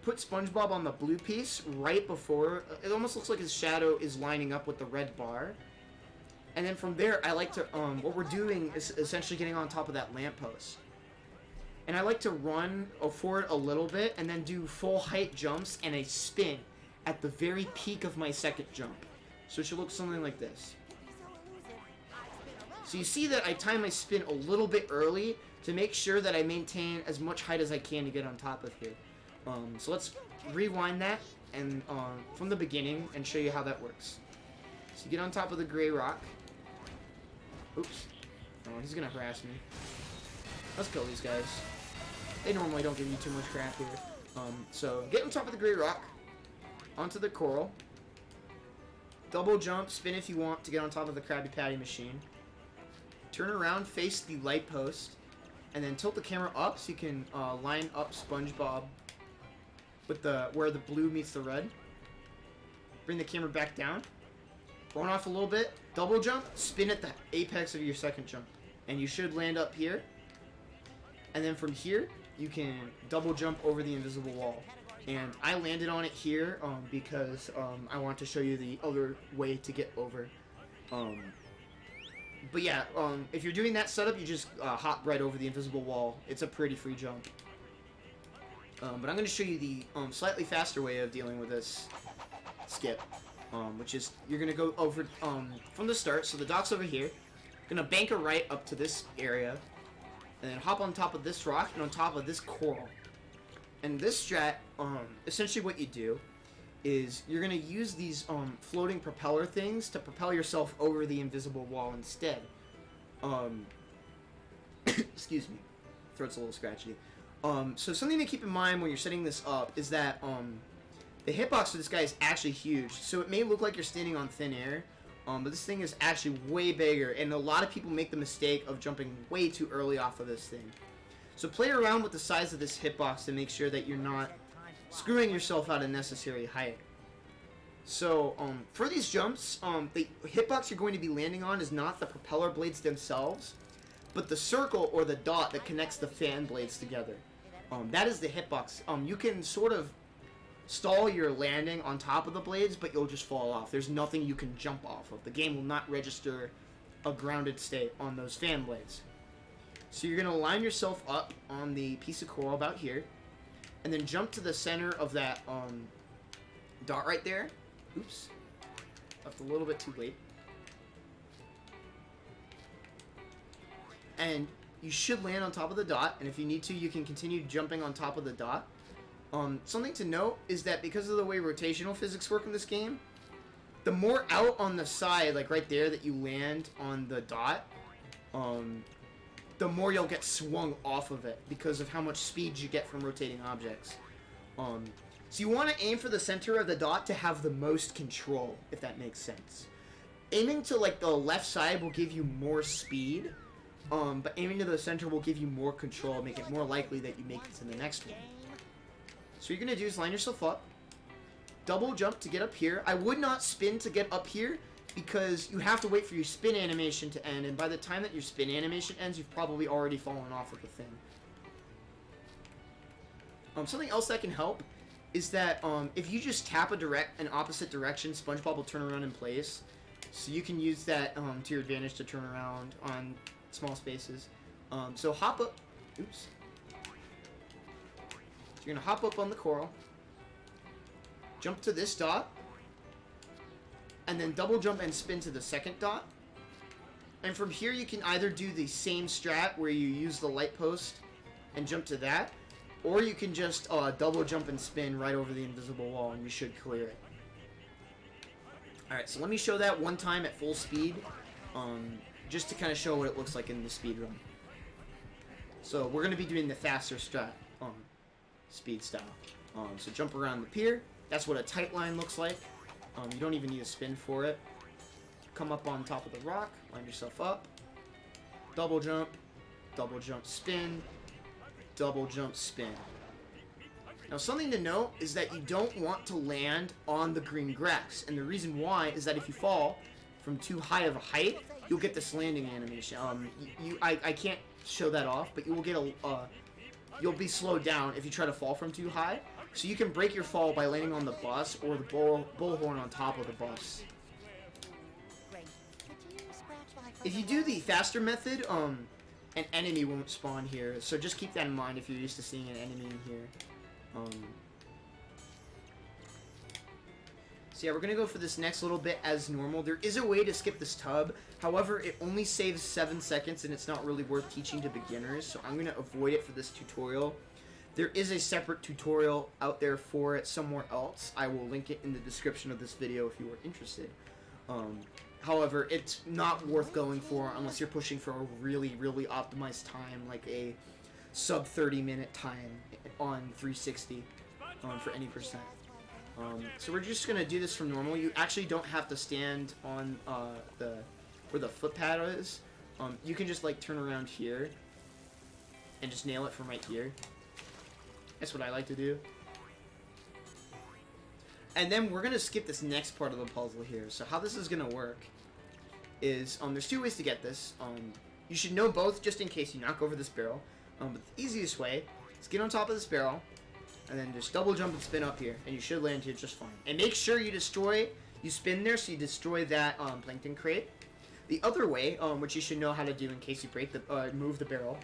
put SpongeBob on the blue piece right before. It almost looks like his shadow is lining up with the red bar. And then from there, I like to, what we're doing is essentially getting on top of that lamppost. And I like to run forward a little bit and then do full height jumps and a spin at the very peak of my second jump. So it should look something like this. So you see that I time my spin a little bit early to make sure that I maintain as much height as I can to get on top of here. So let's rewind that and from the beginning and show you how that works. So you get on top of the gray rock. Oops. Oh, he's gonna harass me. Let's kill these guys. They normally don't give you too much crap here. So get on top of the gray rock, onto the coral, double jump, spin if you want to get on top of the Krabby Patty machine. Turn around, face the light post, and then tilt the camera up so you can line up SpongeBob with where the blue meets the red. Bring the camera back down, run off a little bit, double jump, spin at the apex of your second jump, and you should land up here. And then from here, you can double jump over the invisible wall. And I landed on it here because I want to show you the other way to get over. But yeah, if you're doing that setup, you just hop right over the invisible wall. It's a pretty free jump. But I'm going to show you the slightly faster way of dealing with this skip, which is you're going to go over from the start. So the dock's over here. Going to bank a right up to this area, and then hop on top of this rock and on top of this coral. And this strat, essentially what you do is you're going to use these floating propeller things to propel yourself over the invisible wall instead. Excuse me, throat's a little scratchy. So something to keep in mind when you're setting this up is that the hitbox for this guy is actually huge. So it may look like you're standing on thin air, but this thing is actually way bigger, and a lot of people make the mistake of jumping way too early off of this thing. So play around with the size of this hitbox to make sure that you're not screwing yourself out of necessary height. So for these jumps, the hitbox you're going to be landing on is not the propeller blades themselves, but the circle or the dot that connects the fan blades together. That is the hitbox. You can sort of stall your landing on top of the blades, but you'll just fall off. There's nothing you can jump off of. The game will not register a grounded state on those fan blades. So you're going to line yourself up on the piece of coral about here, and then jump to the center of that dot right there. Oops. Left a little bit too late. And you should land on top of the dot, and if you need to, you can continue jumping on top of the dot. Something to note is that because of the way rotational physics work in this game, the more out on the side, like right there, that you land on the dot, the more you'll get swung off of it because of how much speed you get from rotating objects. So you want to aim for the center of the dot to have the most control, if that makes sense. Aiming to like the left side will give you more speed, but aiming to the center will give you more control, make it more likely that you make it to the next one. So what you're going to do is line yourself up, double jump to get up here. I would not spin to get up here because you have to wait for your spin animation to end, and by the time that your spin animation ends, you've probably already fallen off of the thing. Something else that can help is that if you just tap an opposite direction, Spongebob will turn around in place. So you can use that to your advantage to turn around on small spaces. So hop up. Oops. So you're going to hop up on the coral. Jump to this dot. And then double jump and spin to the second dot. And from here you can either do the same strat where you use the light post and jump to that, or you can just double jump and spin right over the invisible wall and you should clear it. Alright, so let me show that one time at full speed, just to kind of show what it looks like in the speed run. So we're going to be doing the faster strat, speed style. So jump around the pier. That's what a tight line looks like. You don't even need a spin for it. Come up on top of the rock, line yourself up, double jump, spin, double jump, spin. Now something to note is that you don't want to land on the green grass, and the reason why is that if you fall from too high of a height, you'll get this landing animation. I can't show that off, but you will get you'll be slowed down if you try to fall from too high. So you can break your fall by landing on the bus or the bullhorn on top of the bus. If you do the faster method, an enemy won't spawn here, so just keep that in mind if you're used to seeing an enemy in here. So yeah, we're going to go for this next little bit as normal. There is a way to skip this tub, however, it only saves 7 seconds and it's not really worth teaching to beginners, so I'm going to avoid it for this tutorial. There is a separate tutorial out there for it somewhere else. I will link it in the description of this video if you are interested. However, it's not worth going for unless you're pushing for a really, really optimized time, like a sub 30-minute time on 360 for any percent. So we're just going to do this from normal. You actually don't have to stand on where the footpad is. You can just like turn around here and just nail it from right here. That's what I like to do. And then we're going to skip this next part of the puzzle here. So how this is going to work is, there's 2 ways to get this. You should know both just in case you knock over this barrel. But the easiest way is get on top of this barrel, and then just double jump and spin up here, and you should land here just fine. And make sure you spin there so you destroy that plankton crate. The other way, which you should know how to do in case you move the barrel,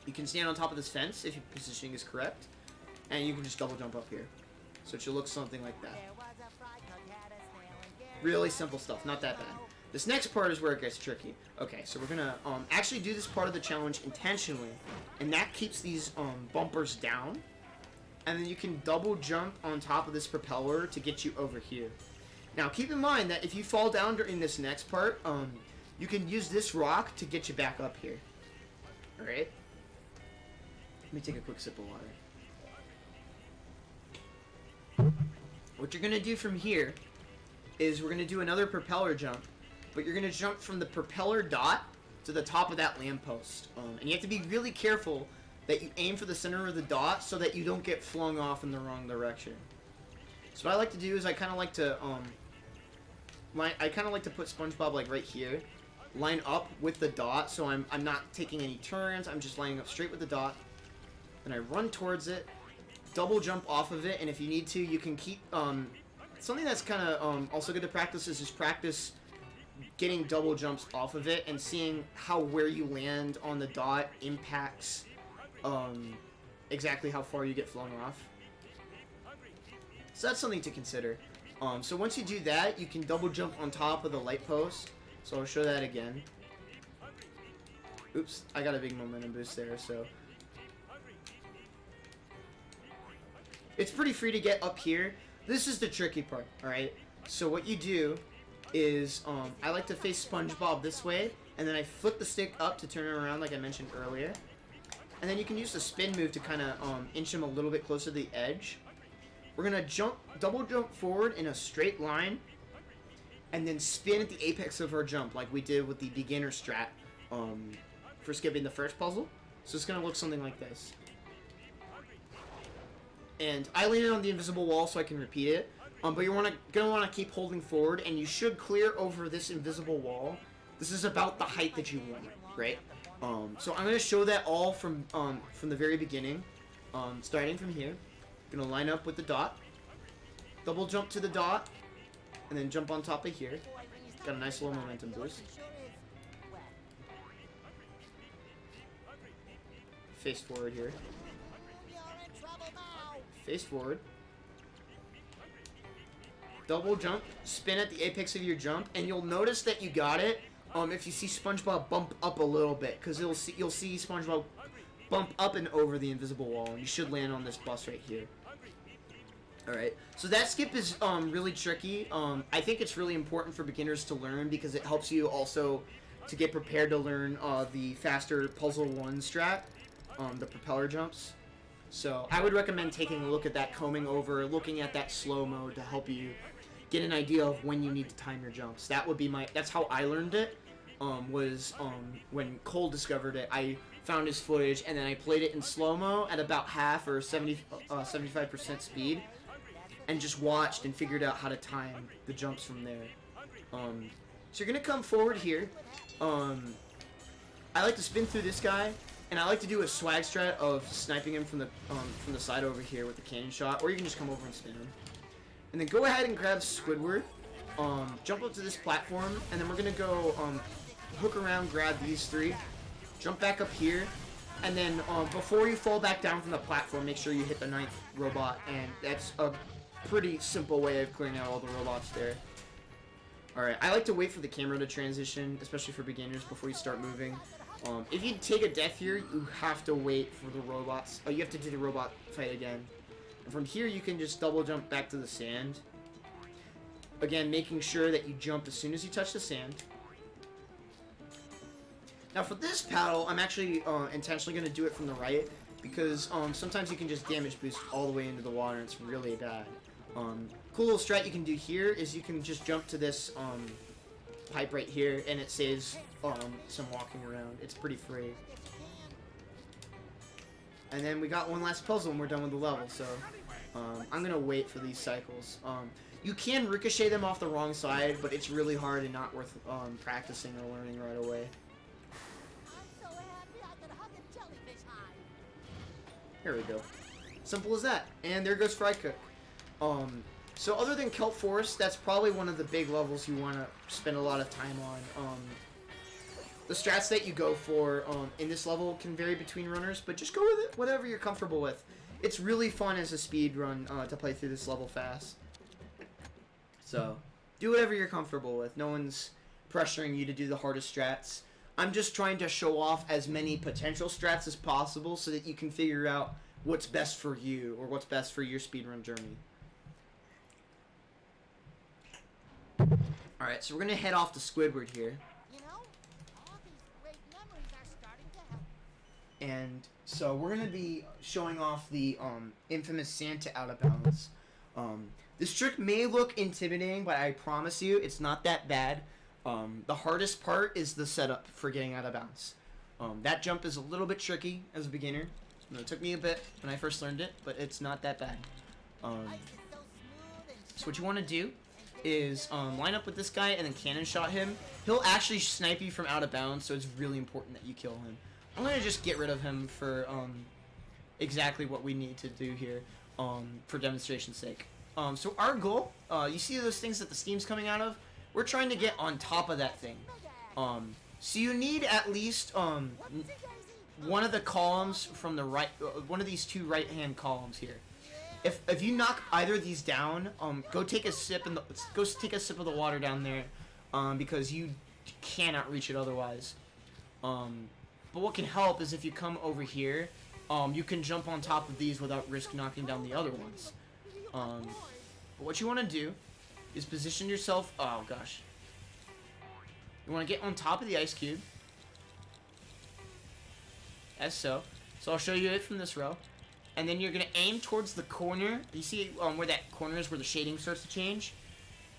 you can stand on top of this fence if your positioning is correct, and you can just double jump up here. So it should look something like that. Really simple stuff, not that bad. This next part is where it gets tricky. Okay, so we're gonna actually do this part of the challenge intentionally, and that keeps these bumpers down. And then you can double jump on top of this propeller to get you over here. Now keep in mind that if you fall down during this next part, you can use this rock to get you back up here. Alright. Let me take a quick sip of water. What you're going to do from here is we're going to do another propeller jump. But you're going to jump from the propeller dot to the top of that lamppost. And you have to be really careful that you aim for the center of the dot so that you don't get flung off in the wrong direction. So what I like to do is I kind of like to put SpongeBob like right here, line up with the dot, so I'm not taking any turns. I'm just lining up straight with the dot. Then I run towards it, double jump off of it, and if you need to, you can keep something that's kind of also good to practice is just practice getting double jumps off of it and seeing how where you land on the dot impacts exactly how far you get flung off. So that's something to consider. So once you do that, you can double jump on top of the light post. So I'll show that again. Oops, I got a big momentum boost there, so. It's pretty free to get up here. This is the tricky part, alright? So what you do is, I like to face SpongeBob this way, and then I flip the stick up to turn him around like I mentioned earlier. And then you can use the spin move to kind of inch him a little bit closer to the edge. We're going to double jump forward in a straight line, and then spin at the apex of our jump like we did with the beginner strat for skipping the first puzzle. So it's going to look something like this. And I landed on the invisible wall so I can repeat it. But you're going to want to keep holding forward, and you should clear over this invisible wall. This is about the height that you want, right? So I'm going to show that all from the very beginning, starting from here. Going to line up with the dot, double jump to the dot, and then jump on top of here. Got a nice little momentum boost. Face forward here. Face forward. Double jump, spin at the apex of your jump, and you'll notice that you got it. If you see SpongeBob bump up a little bit, because you'll see SpongeBob bump up and over the invisible wall, and you should land on this bus right here. Alright, so that skip is really tricky. I think it's really important for beginners to learn because it helps you also to get prepared to learn the faster Puzzle 1 strat, the propeller jumps. So I would recommend taking a look at that, combing over, looking at that slow mode to help you get an idea of when you need to time your jumps. That would be that's how I learned it, when Cole discovered it. I found his footage and then I played it in slow-mo at about half or 75% speed and just watched and figured out how to time the jumps from there. So you're going to come forward here. I like to spin through this guy, and I like to do a swag strat of sniping him from the side over here with the cannon shot, or you can just come over and spin him. And then go ahead and grab Squidward, jump up to this platform, and then we're going to go hook around, grab these three, jump back up here, and then before you fall back down from the platform, make sure you hit the 9th robot, and that's a pretty simple way of clearing out all the robots there. Alright, I like to wait for the camera to transition, especially for beginners, before you start moving. If you take a death here, you have to wait for the robots. You have to do the robot fight again. And from here, you can just double jump back to the sand. Again, making sure that you jump as soon as you touch the sand. Now for this paddle, I'm actually intentionally going to do it from the right, because sometimes you can just damage boost all the way into the water, and it's really bad. Cool little strat you can do here is you can just jump to this pipe right here, and it saves some walking around. It's pretty free. And then we got one last puzzle and we're done with the level, so I'm gonna wait for these cycles. You can ricochet them off the wrong side, but it's really hard and not worth practicing or learning right away. I'm so happy I could hug a jellyfish hide. Here we go. Simple as that. And there goes Fry Cook. So other than Kelp Forest, that's probably one of the big levels you want to spend a lot of time on. The strats that you go for in this level can vary between runners, but just go with it, whatever you're comfortable with. It's really fun as a speed run to play through this level fast. So, do whatever you're comfortable with. No one's pressuring you to do the hardest strats. I'm just trying to show off as many potential strats as possible so that you can figure out what's best for you or what's best for your speedrun journey. Alright, so we're going to head off to Squidward here. You know, all these great memories are starting to help. And so we're gonna be showing off the infamous Santa out of bounds. This trick may look intimidating, but I promise you it's not that bad. The hardest part is the setup for getting out of bounds. That jump is a little bit tricky as a beginner. It took me a bit when I first learned it, but it's not that bad. So what you want to do is line up with this guy and then cannon shot him. He'll actually snipe you from out of bounds, so it's really important that you kill him. I'm going to just get rid of him for exactly what we need to do here for demonstration's sake. So our goal, you see those things that the steam's coming out of? We're trying to get on top of that thing. So you need at least one of the columns from the right, one of these two right-hand columns here. If you knock either of these down, go take a sip of the water down there, because you cannot reach it otherwise. But what can help is if you come over here, you can jump on top of these without risk knocking down the other ones. But what you want to do is position yourself. Oh gosh. You want to get on top of the ice cube, as so. So I'll show you it from this row. And then you're going to aim towards the corner. You see where that corner is, where the shading starts to change?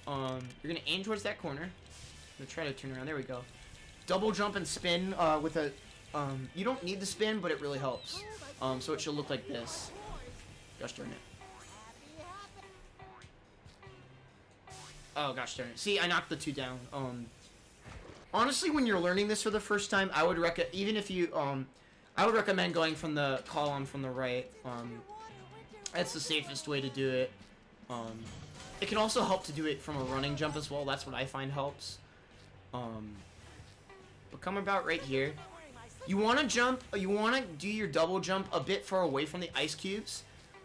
You're going to aim towards that corner. I'm going to try to turn around. There we go. Double jump and spin with a... you don't need to spin, but it really helps. So it should look like this. Gosh darn it. Oh, gosh darn it. See, I knocked the two down. Honestly, when you're learning this for the first time, I would I would recommend going from the column from the right. That's the safest way to do it. It can also help to do it from a running jump as well. That's what I find helps. But come about right here. You want to jump, you want to do your double jump a bit far away from the ice cubes.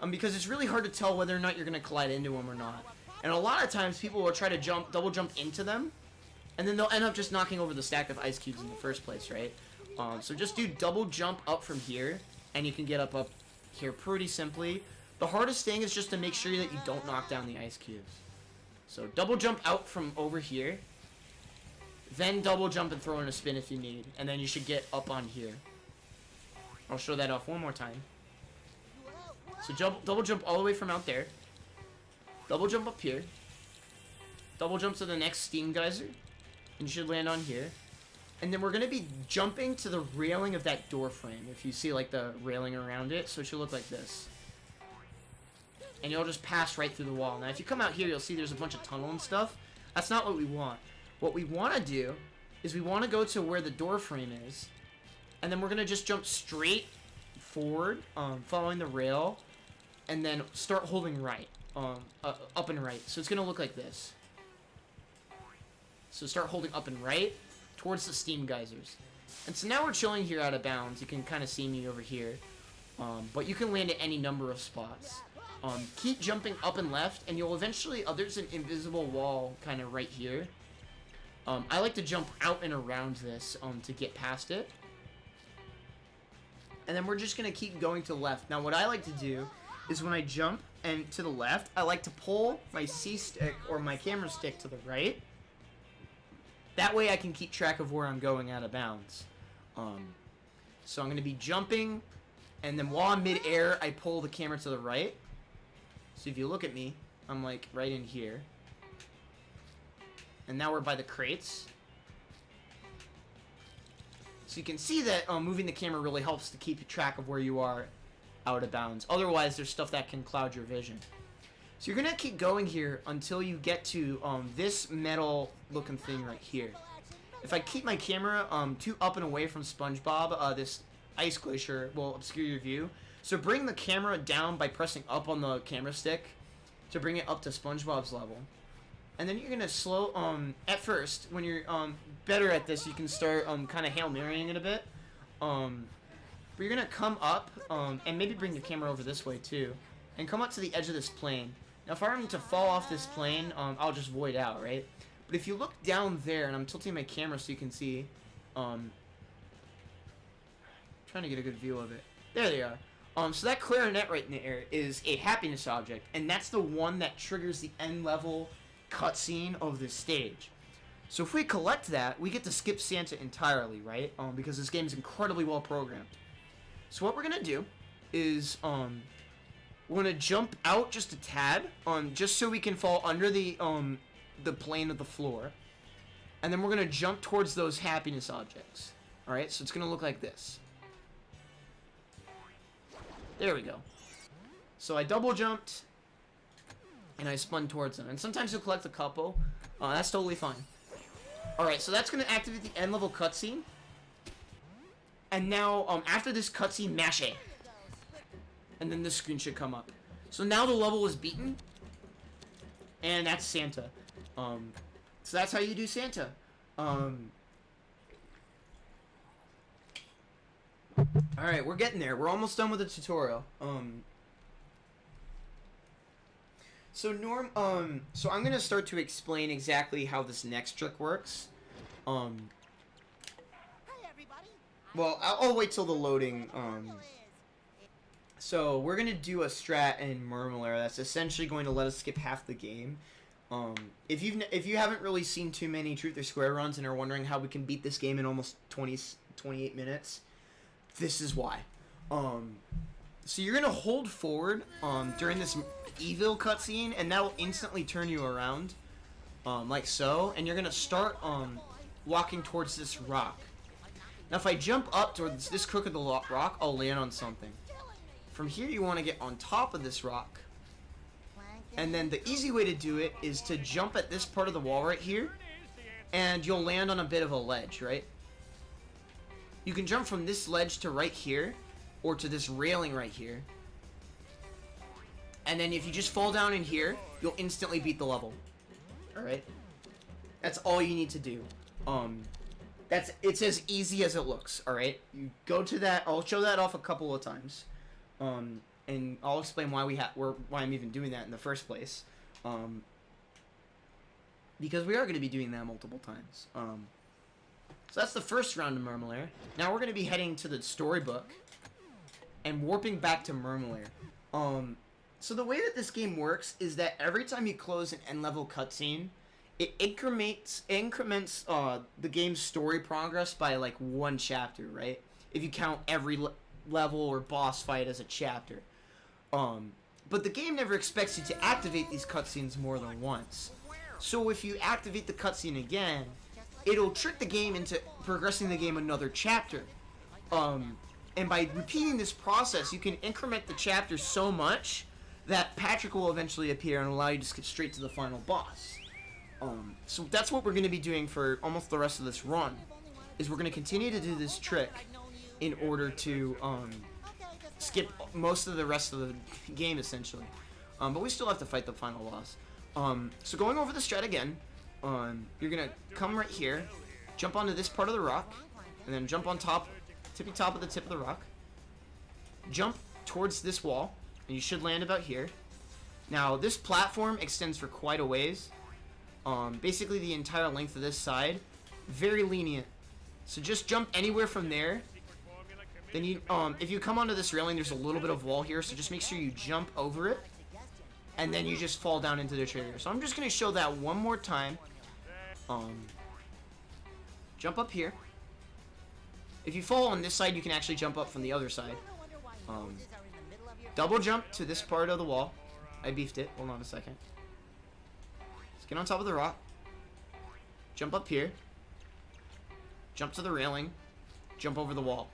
Because it's really hard to tell whether or not you're going to collide into them or not. And a lot of times people will try to double jump into them. And then they'll end up just knocking over the stack of ice cubes in the first place, right? So just do double jump up from here, and you can get up here pretty simply. The hardest thing is just to make sure that you don't knock down the ice cubes. So double jump out from over here, then double jump and throw in a spin if you need, and then you should get up on here. I'll show that off one more time. So double jump all the way from out there, double jump up here, double jump to the next steam geyser, and you should land on here. And then we're going to be jumping to the railing of that door frame. If you see, like, the railing around it. So it should look like this. And you'll just pass right through the wall. Now, if you come out here, you'll see there's a bunch of tunnel and stuff. That's not what we want. What we want to do is we want to go to where the door frame is. And then we're going to just jump straight forward, following the rail. And then start holding right. Up and right. So it's going to look like this. So start holding up and right towards the steam geysers. And so now we're chilling here out of bounds. You can kind of see me over here. But you can land at any number of spots. Keep jumping up and left, and you'll eventually... there's an invisible wall kind of right here. I like to jump out and around this to get past it. And then we're just going to keep going to the left. Now what I like to do is when I jump and to the left, I like to pull my C-stick or my camera stick to the right. That way I can keep track of where I'm going out of bounds. So I'm going to be jumping, and then while I'm mid-air, I pull the camera to the right. So if you look at me, I'm like right in here. And now we're by the crates. So you can see that moving the camera really helps to keep track of where you are out of bounds. Otherwise, there's stuff that can cloud your vision. So you're going to keep going here until you get to this metal-looking thing right here. If I keep my camera too up and away from Spongebob, this ice glacier will obscure your view. So bring the camera down by pressing up on the camera stick to bring it up to Spongebob's level. And then you're going to slow... at first, when you're better at this, you can start kind of Hail Marying it a bit. But you're going to come up, and maybe bring your camera over this way too, and come up to the edge of this plane. Now, if I were to fall off this plane, I'll just void out, right? But if you look down there, and I'm tilting my camera so you can see, trying to get a good view of it. There they are. So that clarinet right in there is a happiness object, and that's the one that triggers the end level cutscene of this stage. So if we collect that, we get to skip Santa entirely, right? Because this game is incredibly well programmed. So what we're gonna do is we're gonna jump out just a tad, just so we can fall under the plane of the floor, and then we're gonna jump towards those happiness objects. All right, so it's gonna look like this. There we go. So I double jumped, and I spun towards them. And sometimes you'll collect a couple. That's totally fine. All right, so that's gonna activate the end level cutscene. And now, after this cutscene, mash A. And then this screen should come up. So now the level is beaten. And that's Santa. So that's how you do Santa. Alright, we're getting there. We're almost done with the tutorial. So I'm gonna start to explain exactly how this next trick works. Well, I'll wait till the loading. So we're gonna do a strat in Mermalair that's essentially going to let us skip half the game. If you haven't really seen too many Truth or Square runs and are wondering how we can beat this game in almost 28 minutes, this is why. So you're gonna hold forward during this evil cutscene, and that will instantly turn you around, like so, and you're gonna start walking towards this rock. Now, if I jump up towards this crooked rock, I'll land on something. From here, you want to get on top of this rock. And then the easy way to do it is to jump at this part of the wall right here, and you'll land on a bit of a ledge, right? You can jump from this ledge to right here, or to this railing right here. And then if you just fall down in here, you'll instantly beat the level. Alright? That's all you need to do. It's as easy as it looks, alright? You go to that, I'll show that off a couple of times. And I'll explain why why I'm even doing that in the first place. Because we are going to be doing that multiple times. So that's the first round of Mermalair. Now we're going to be heading to the storybook and warping back to Mermalair. So the way that this game works is that every time you close an end level cutscene, it increments the game's story progress by like one chapter, right? If you count every level or boss fight as a chapter. But the game never expects you to activate these cutscenes more than once. So if you activate the cutscene again, it'll trick the game into progressing the game another chapter. And by repeating this process, you can increment the chapter so much that Patrick will eventually appear and allow you to skip straight to the final boss. So that's what we're going to be doing for almost the rest of this run, is we're going to continue to do this trick in order to skip most of the rest of the game, essentially. But we still have to fight the final boss. So going over the strat again, you're going to come right here, jump onto this part of the rock, and then jump on top, tippy top of the tip of the rock. Jump towards this wall, and you should land about here. Now, this platform extends for quite a ways. Basically the entire length of this side. Very lenient. So just jump anywhere from there. Then you, if you come onto this railing, there's a little bit of wall here, so just make sure you jump over it. And then you just fall down into the trigger. So I'm just going to show that one more time. Jump up here. If you fall on this side, you can actually jump up from the other side. Double jump to this part of the wall. I beefed it. Hold on a second. Let's get on top of the rock. Jump up here. Jump to the railing. Jump over the wall.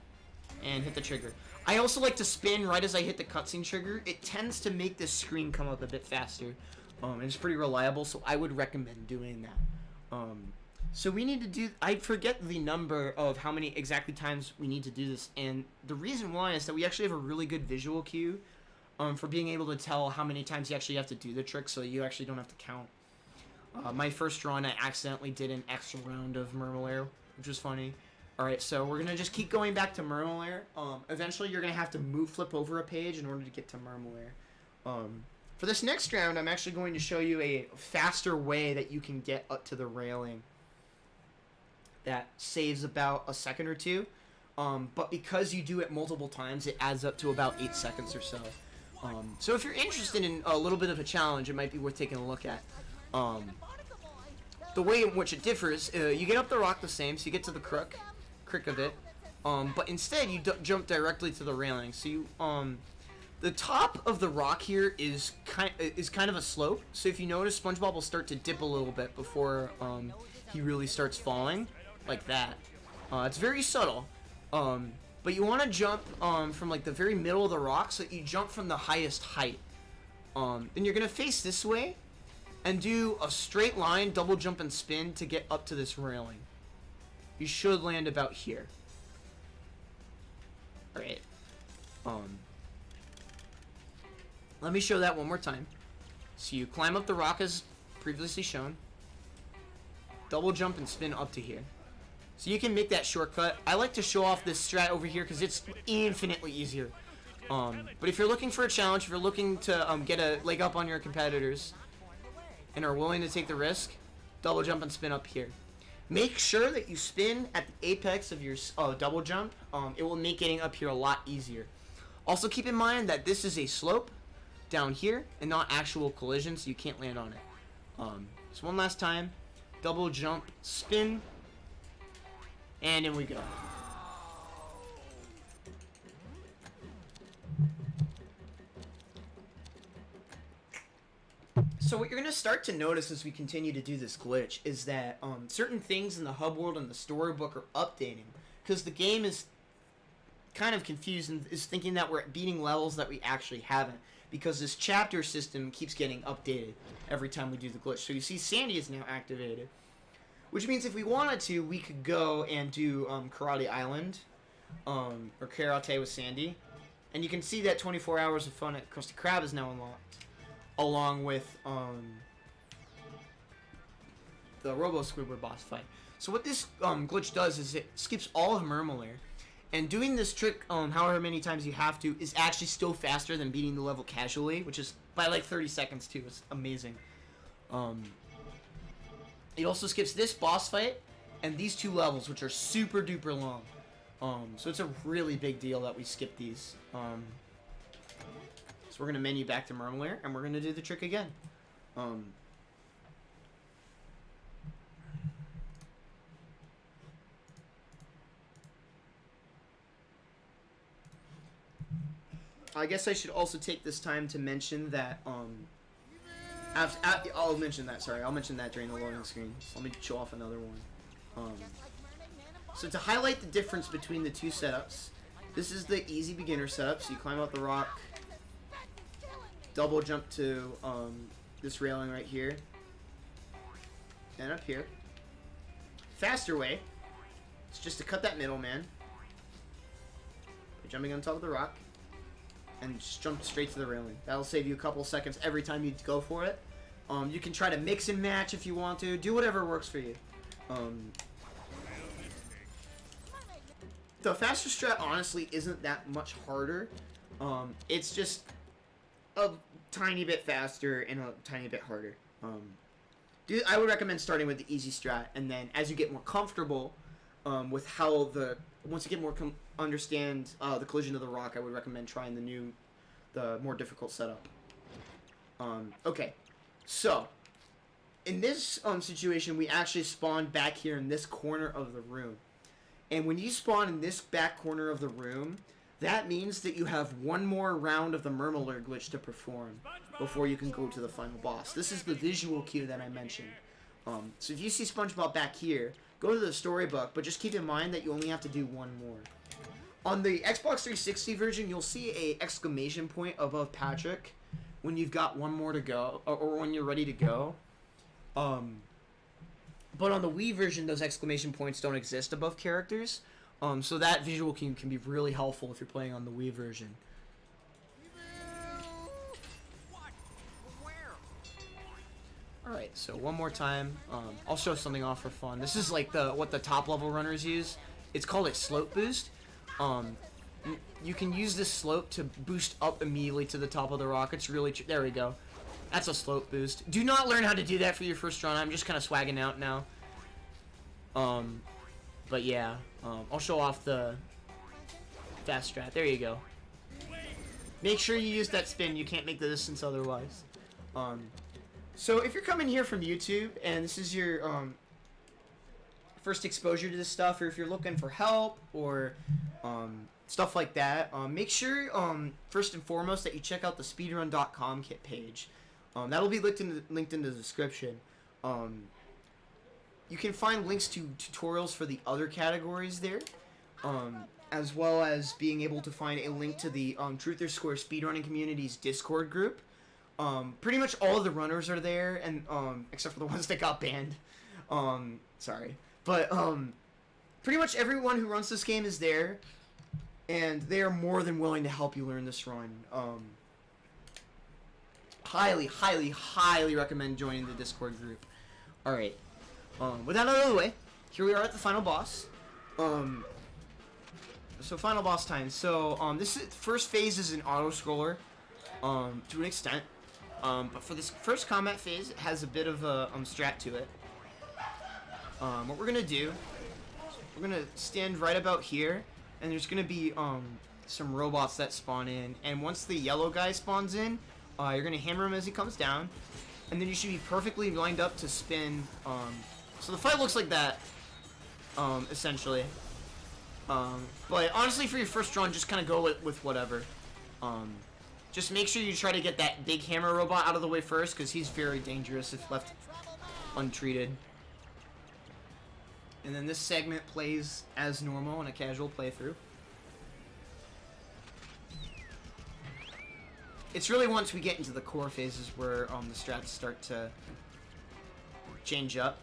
And hit the trigger. I also like to spin right as I hit the cutscene trigger. It tends to make this screen come up a bit faster. And it's pretty reliable, so I would recommend doing that. So we need to do... I forget the number of how many exactly times we need to do this. And the reason why is that we actually have a really good visual cue for being able to tell how many times you actually have to do the trick, so you actually don't have to count. My first run, I accidentally did an extra round of Mermalair, which was funny. Alright, so we're going to just keep going back to Mermalair. Eventually, you're going to have to flip over a page in order to get to Mermalair. For this next round, I'm actually going to show you a faster way that you can get up to the railing. That saves about a second or two. But because you do it multiple times, it adds up to about 8 seconds or so. So if you're interested in a little bit of a challenge, it might be worth taking a look at. The way in which it differs, you get up the rock the same, so you get to the crook of it, But instead you jump directly to the railing. So you the top of the rock here is kind of a slope. So if you notice, SpongeBob will start to dip a little bit before he really starts falling, like that. It's very subtle. But you want to jump from like the very middle of the rock, so that you jump from the highest height. Then you're gonna face this way and do a straight line, double jump and spin to get up to this railing. You should land about here. Alright. Let me show that one more time. So you climb up the rock as previously shown. Double jump and spin up to here. So you can make that shortcut. I like to show off this strat over here because it's infinitely easier. But if you're looking for a challenge, if you're looking to get a leg up on your competitors and are willing to take the risk, double jump and spin up here. Make sure that you spin at the apex of your double jump. It will make getting up here a lot easier. Also keep in mind that this is a slope down here and not actual collision, so you can't land on it. So one last time, double jump, spin, and in we go. So what you're going to start to notice as we continue to do this glitch is that certain things in the hub world and the storybook are updating, because the game is kind of confused and is thinking that we're beating levels that we actually haven't, because this chapter system keeps getting updated every time we do the glitch. So you see Sandy is now activated, which means if we wanted to, we could go and do Karate Island or Karate with Sandy, and you can see that 24 hours of fun at Krusty Krab is now unlocked, along with the Robo Squidward boss fight. So what this glitch does is it skips all of Mermalair, and doing this trick however many times you have to is actually still faster than beating the level casually, which is by like 30 seconds too. It's amazing. It also skips this boss fight and these two levels, which are super duper long. So it's a really big deal that we skip these. So we're going to menu back to Mermalair, and we're going to do the trick again. I guess I should also take this time to mention that, I'll mention that, sorry, I'll mention that during the loading screen. So let me show off another one. So to highlight the difference between the two setups, this is the easy beginner setup, so you climb up the rock, double jump to this railing right here, and up here. Faster way, it's just to cut that middleman by jumping on top of the rock, and just jump straight to the railing. That'll save you a couple seconds every time you go for it. You can try to mix and match if you want to. Do whatever works for you. The faster strat honestly isn't that much harder. It's just a tiny bit faster and a tiny bit harder. I would recommend starting with the easy strat, and then as you get more comfortable with how once you get more understand the collision of the rock, I would recommend trying the more difficult setup. Okay, so in this situation, we actually spawned back here in this corner of the room, and when you spawn in this back corner of the room, that means that you have one more round of the Mermalair glitch to perform before you can go to the final boss. This is the visual cue that I mentioned. So if you see SpongeBob back here, go to the storybook, but just keep in mind that you only have to do one more. On the Xbox 360 version, you'll see a exclamation point above Patrick when you've got one more to go, or when you're ready to go. But on the Wii version, those exclamation points don't exist above characters. So that visual cue can be really helpful if you're playing on the Wii version. Alright, so one more time, I'll show something off for fun. This is like what the top level runners use. It's called a slope boost. You can use this slope to boost up immediately to the top of the rock. It's really there we go. That's a slope boost. Do not learn how to do that for your first run. I'm just kind of swagging out now. But yeah, I'll show off the fast strat. There you go. Make sure you use that spin. You can't make the distance otherwise. So if you're coming here from YouTube and this is your first exposure to this stuff, or if you're looking for help or stuff like that, make sure first and foremost that you check out the speedrun.com kit page. That'll be linked in the description. You can find links to tutorials for the other categories there, as well as being able to find a link to the Truth or Square speedrunning community's Discord group. Pretty much all of the runners are there, and except for the ones that got banned. Sorry, but pretty much everyone who runs this game is there, and they are more than willing to help you learn this run. Highly, highly, highly recommend joining the Discord group. All right. With that out of the way, here we are at the final boss. So final boss time. So this first phase is an auto scroller, to an extent. But for this first combat phase, it has a bit of a strat to it. What we're gonna do, we're gonna stand right about here, and there's gonna be some robots that spawn in. And once the yellow guy spawns in, you're gonna hammer him as he comes down, and then you should be perfectly lined up to spin. So the fight looks like that, essentially. But honestly, for your first run, just kind of go with whatever. Just make sure you try to get that big hammer robot out of the way first, because he's very dangerous if left untreated. And then this segment plays as normal in a casual playthrough. It's really once we get into the core phases where the strats start to change up.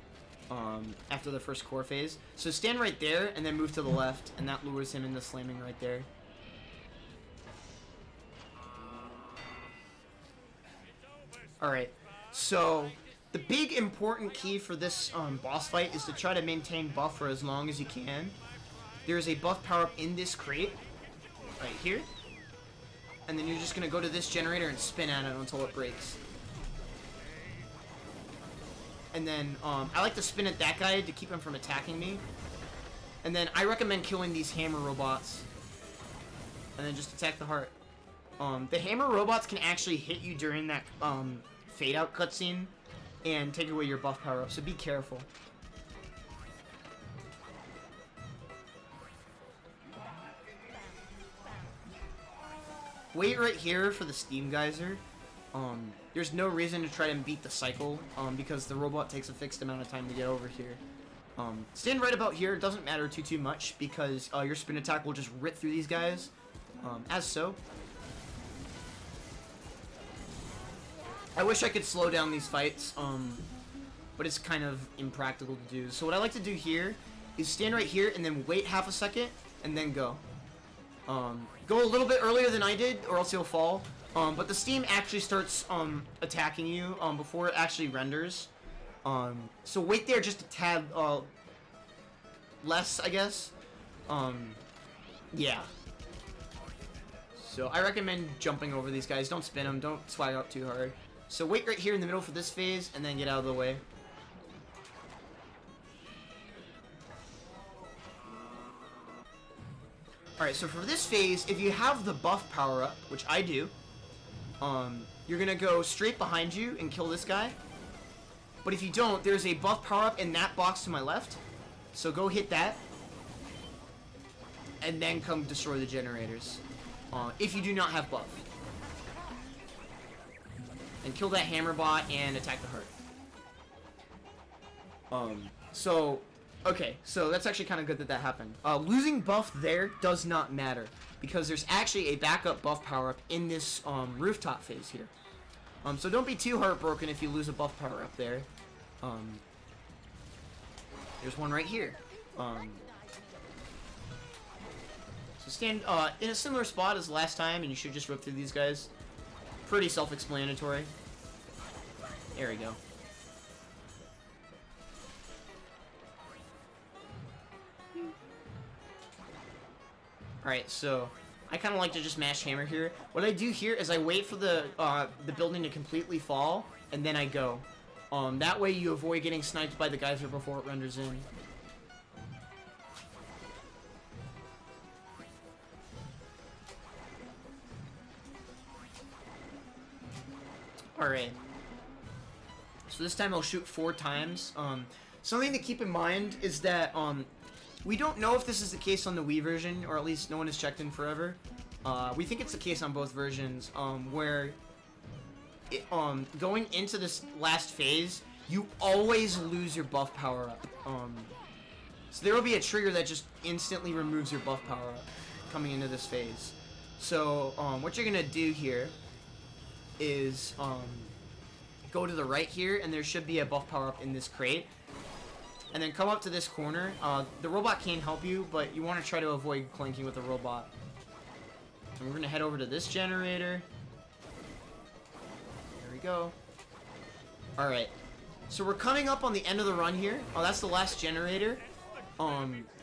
After the first core phase. So stand right there and then move to the left, and that lures him into slamming right there. Alright, so the big important key for this boss fight is to try to maintain buff for as long as you can. There is a buff power-up in this crate, right here. And then you're just going to go to this generator and spin at it until it breaks. And then, I like to spin at that guy to keep him from attacking me. And then I recommend killing these hammer robots. And then just attack the heart. The hammer robots can actually hit you during that, fade out cutscene and take away your buff power up, so be careful. Wait right here for the steam geyser. There's no reason to try and beat the cycle, because the robot takes a fixed amount of time to get over here. Stand right about here. It doesn't matter too much, because your spin attack will just rip through these guys, as so. I wish I could slow down these fights, but it's kind of impractical to do. So what I like to do here is stand right here and then wait half a second and then go. Go a little bit earlier than I did, or else you'll fall. But the steam actually starts attacking you before it actually renders. So wait there just a tad less, I guess. Yeah. So I recommend jumping over these guys. Don't spin them. Don't swag up too hard. So wait right here in the middle for this phase, and then get out of the way. Alright, so for this phase, if you have the buff power-up, which I do, you're gonna go straight behind you and kill this guy. But if you don't, there's a buff power-up in that box to my left. So go hit that. And then come destroy the generators. If you do not have buff. And kill that hammer bot and attack the heart. Okay, so that's actually kind of good that happened. Losing buff there does not matter, because there's actually a backup buff power-up in this rooftop phase here. So don't be too heartbroken if you lose a buff power-up there. There's one right here. So stand in a similar spot as last time, and you should just rip through these guys. Pretty self-explanatory. There we go. Alright, so I kind of like to just mash hammer here. What I do here is I wait for the building to completely fall, and then I go. That way you avoid getting sniped by the geyser before it renders in. Alright. So this time I'll shoot 4 times. something to keep in mind is that we don't know if this is the case on the Wii version, or at least no one has checked in forever. We think it's the case on both versions, where going into this last phase, you always lose your buff power-up. So there will be a trigger that just instantly removes your buff power-up coming into this phase. So what you're gonna do here is go to the right here, and there should be a buff power-up in this crate. And then come up to this corner. The robot can help you, but you want to try to avoid clanking with the robot. And we're gonna head over to this generator. There we go. Alright. So we're coming up on the end of the run here. Oh, that's the last generator.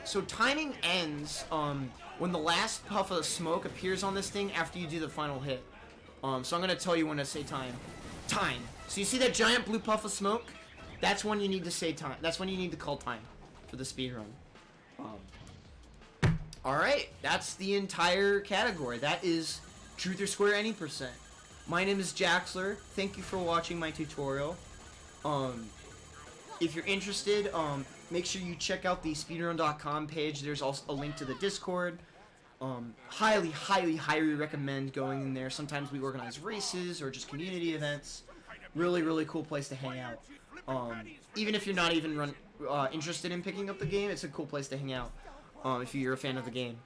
So timing ends when the last puff of smoke appears on this thing after you do the final hit. So I'm gonna tell you when to say time. Time. So you see that giant blue puff of smoke? That's when you need to say time. That's when you need to call time for the speed run. Alright, that's the entire category. That is Truth or Square any %. My name is Jaxler. Thank you for watching my tutorial. If you're interested, make sure you check out the speedrun.com page. There's also a link to the Discord. Highly, highly, highly recommend going in there. Sometimes we organize races or just community events. Really, really cool place to hang out. Even if you're not even interested in picking up the game, it's a cool place to hang out if you're a fan of the game.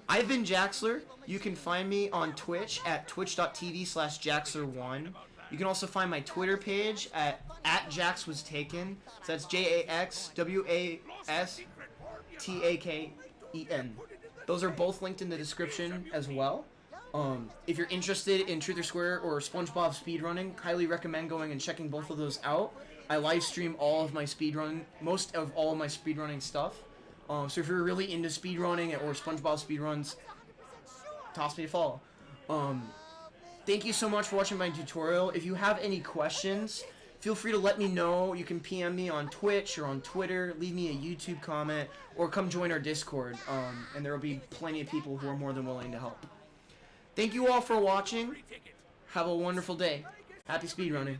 I've been Jaxler. You can find me on Twitch at twitch.tv/Jaxler1. You can also find my Twitter page at @JaxWasTaken. So that's JaxWasTaken. Those are both linked in the description as well. If you're interested in Truth or Square or SpongeBob speedrunning, highly recommend going and checking both of those out. I live stream all of my most of all of my speedrunning stuff. So if you're really into speedrunning or SpongeBob speedruns, toss me a follow. Thank you so much for watching my tutorial. If you have any questions, feel free to let me know. You can PM me on Twitch or on Twitter, leave me a YouTube comment, or come join our Discord, and there will be plenty of people who are more than willing to help. Thank you all for watching. Have a wonderful day. Happy speedrunning.